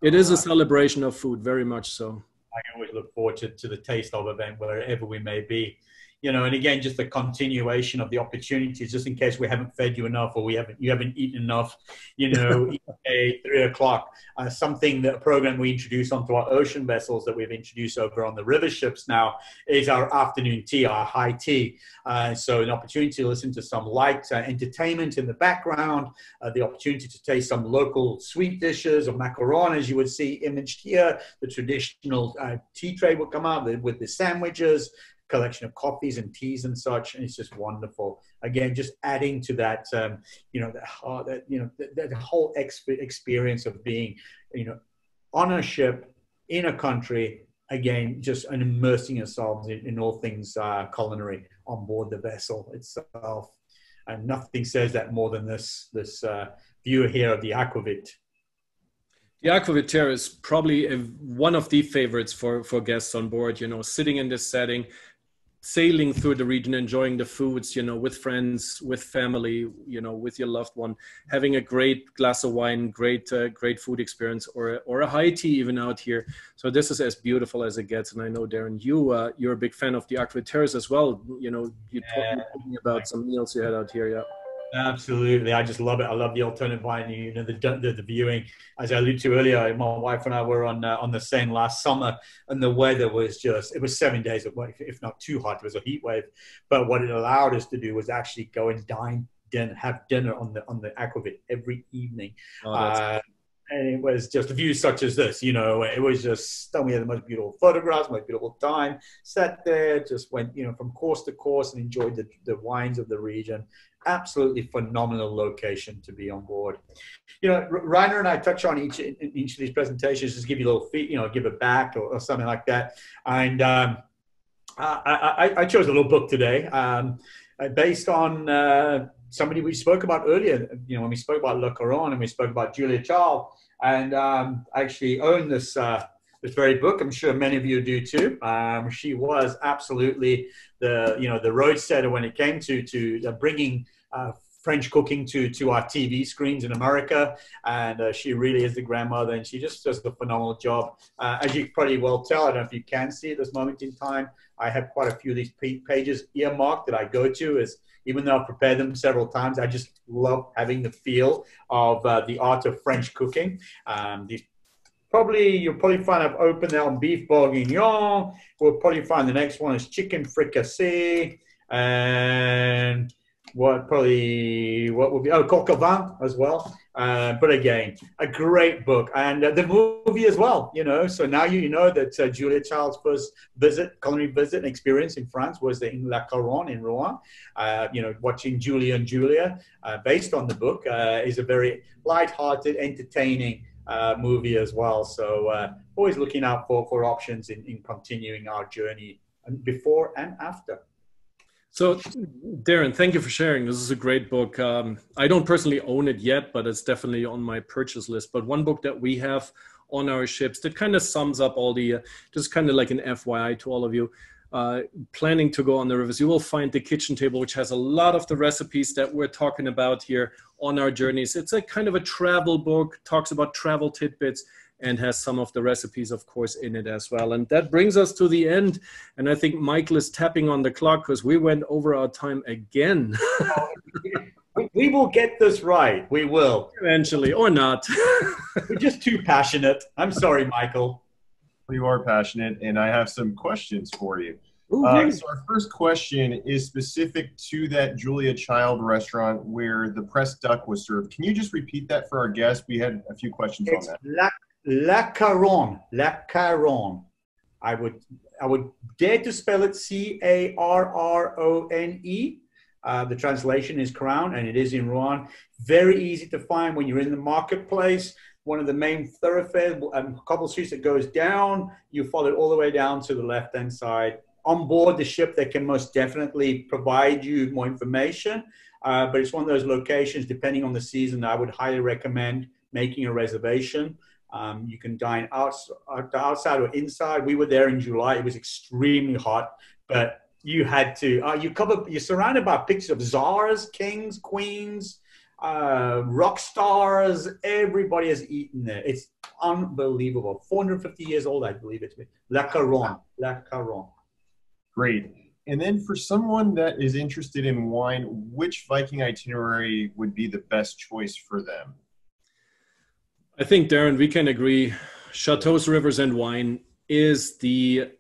It is a celebration of food, very much so. I always look forward to the taste of event wherever we may be. You know, and again, just the continuation of the opportunities, just in case we haven't fed you enough or you haven't eaten enough, you know, 3 o'clock, a program we introduced onto our ocean vessels that we've introduced over on the river ships now is our afternoon tea, our high tea. So an opportunity to listen to some light entertainment in the background, the opportunity to taste some local sweet dishes or macaron, as you would see imaged here. The traditional tea tray will come out with the sandwiches, collection of coffees and teas and such, and it's just wonderful. Again, just adding to that, that whole experience of being, on a ship in a country. Again, just immersing yourselves in all things culinary on board the vessel itself, and nothing says that more than this view here of the aquavit. The aquavit chair is probably one of the favorites for guests on board. Sitting in this setting, sailing through the region, enjoying the foods, with friends, with family, with your loved one, having a great glass of wine, great food experience, or a high tea even out here. So this is as beautiful as it gets. And I know, Darren, you're a big fan of the aquavit terrace as well. You talking about some meals you had out here, yeah. Absolutely. I just love it. I love the alternate wine, the viewing. As I alluded to earlier, my wife and I were on the Seine last summer, and the weather was it was 7 days, if not too hot. It was a heat wave. But what it allowed us to do was actually go and have dinner on the aquavit every evening. And it was just a view such as this, it was just stunning. We had the most beautiful photographs, most beautiful time. Sat there, just went, from course to course and enjoyed the wines of the region. Absolutely phenomenal location to be on board. Rainer and I touch on each of these presentations, just give you a little feed, give it back or something like that. And I chose a little book today based on somebody we spoke about earlier, when we spoke about Le Caron and we spoke about Julia Child. And I actually own this very book. I'm sure many of you do too. She was absolutely the road setter when it came to bringing French cooking to our TV screens in America. And she really is the grandmother, and she just does a phenomenal job. As you probably well tell, I don't know if you can see at this moment in time, I have quite a few of these pages earmarked that I go to, even though I've prepared them several times. I just love having the feel of the art of French cooking. You'll probably find I've opened that on beef bourguignon. We'll probably find the next one is chicken fricassee, and what would be coq au vin as well. But again, a great book, and the movie as well. So now you know that Julia Child's first culinary visit and experience in France was in La Caron in Rouen. Watching Julia and Julia, based on the book, is a very light-hearted, entertaining movie as well. So always looking out for options in continuing our journey before and after. So Darren, thank you for sharing. This is a great book. I don't personally own it yet, but it's definitely on my purchase list. But one book that we have on our ships that kind of sums up all the, just kind of like an FYI to all of you, planning to go on the rivers, you will find the kitchen table, which has a lot of the recipes that we're talking about here on our journeys. It's a kind of a travel book, talks about travel tidbits, and has some of the recipes, of course, in it as well. And that brings us to the end. And I think Michael is tapping on the clock because we went over our time again. We will get this right. We will. Eventually, or not. We're just too passionate. I'm sorry, Michael. You are passionate, and I have some questions for you. So our first question is specific to that Julia Child restaurant where the pressed duck was served. Can you just repeat that for our guests? We had a few questions on that. La Caron. La Caron. I would dare to spell it Carrone. The translation is Caron, and it is in Rouen. Very easy to find when you're in the marketplace. One of the main thoroughfares, couple streets that goes down. You follow it all the way down to the left-hand side. On board the ship, they can most definitely provide you more information. But it's one of those locations, depending on the season, I would highly recommend making a reservation. You can dine outside or inside. We were there in July. It was extremely hot, but you had to, you're surrounded by pictures of czars, kings, queens, rock stars. Everybody has eaten there. It's unbelievable. 450 years old, I believe it to be. La Caronne. La Caronne. Great. And then for someone that is interested in wine, which Viking itinerary would be the best choice for them? I think, Darren, we can agree. Chateaus, Rivers, and Wine is the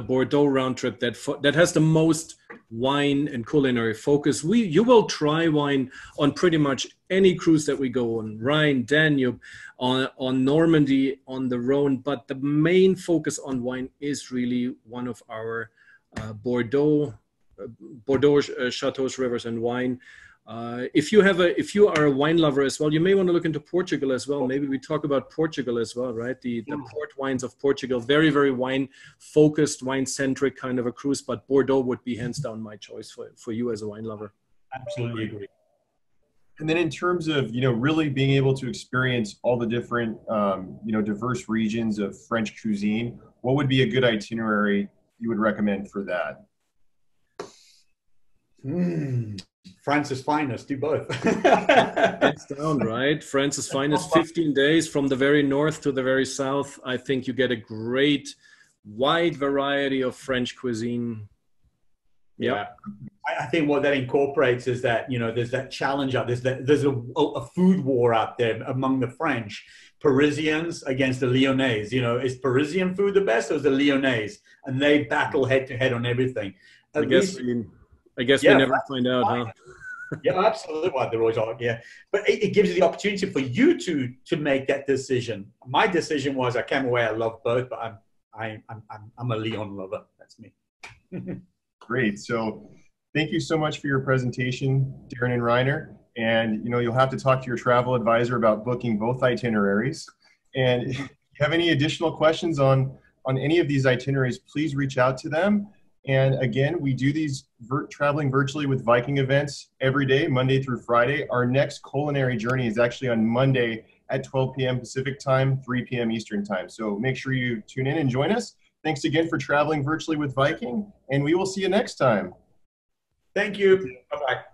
Bordeaux round trip that has the most wine and culinary focus. You will try wine on pretty much any cruise that we go on, Rhine, Danube, on Normandy, on the Rhone. But the main focus on wine is really one of our Bordeaux Chateaus, Rivers, and Wine. If you are a wine lover as well, you may want to look into Portugal as well. Maybe we talk about Portugal as well, right? The port wines of Portugal, very, very wine focused, wine centric kind of a cruise, but Bordeaux would be hands down my choice for you as a wine lover. Absolutely agree. And then in terms of, really being able to experience all the different, diverse regions of French cuisine, what would be a good itinerary you would recommend for that? France's finest, do both. Hands down, right? France's finest, 15 days from the very north to the very south. I think you get a great wide variety of French cuisine. Yeah. I think what that incorporates is that, there's that challenge out there. There's a food war out there among the French. Parisians against the Lyonnais. Is Parisian food the best or is the Lyonnais? And they battle head to head on everything. I guess we never find out, huh? Yeah, absolutely. Well, they're always yeah. But it gives you the opportunity for you to make that decision. My decision was I came away. I love both, but I'm a Lyon lover. That's me. Great. So thank you so much for your presentation, Darren and Reiner. And you'll have to talk to your travel advisor about booking both itineraries. And if you have any additional questions on any of these itineraries, please reach out to them. And again, we do these traveling virtually with Viking events every day, Monday through Friday. Our next culinary journey is actually on Monday at 12 p.m. Pacific time, 3 p.m. Eastern time. So make sure you tune in and join us. Thanks again for traveling virtually with Viking, and we will see you next time. Thank you. Bye-bye.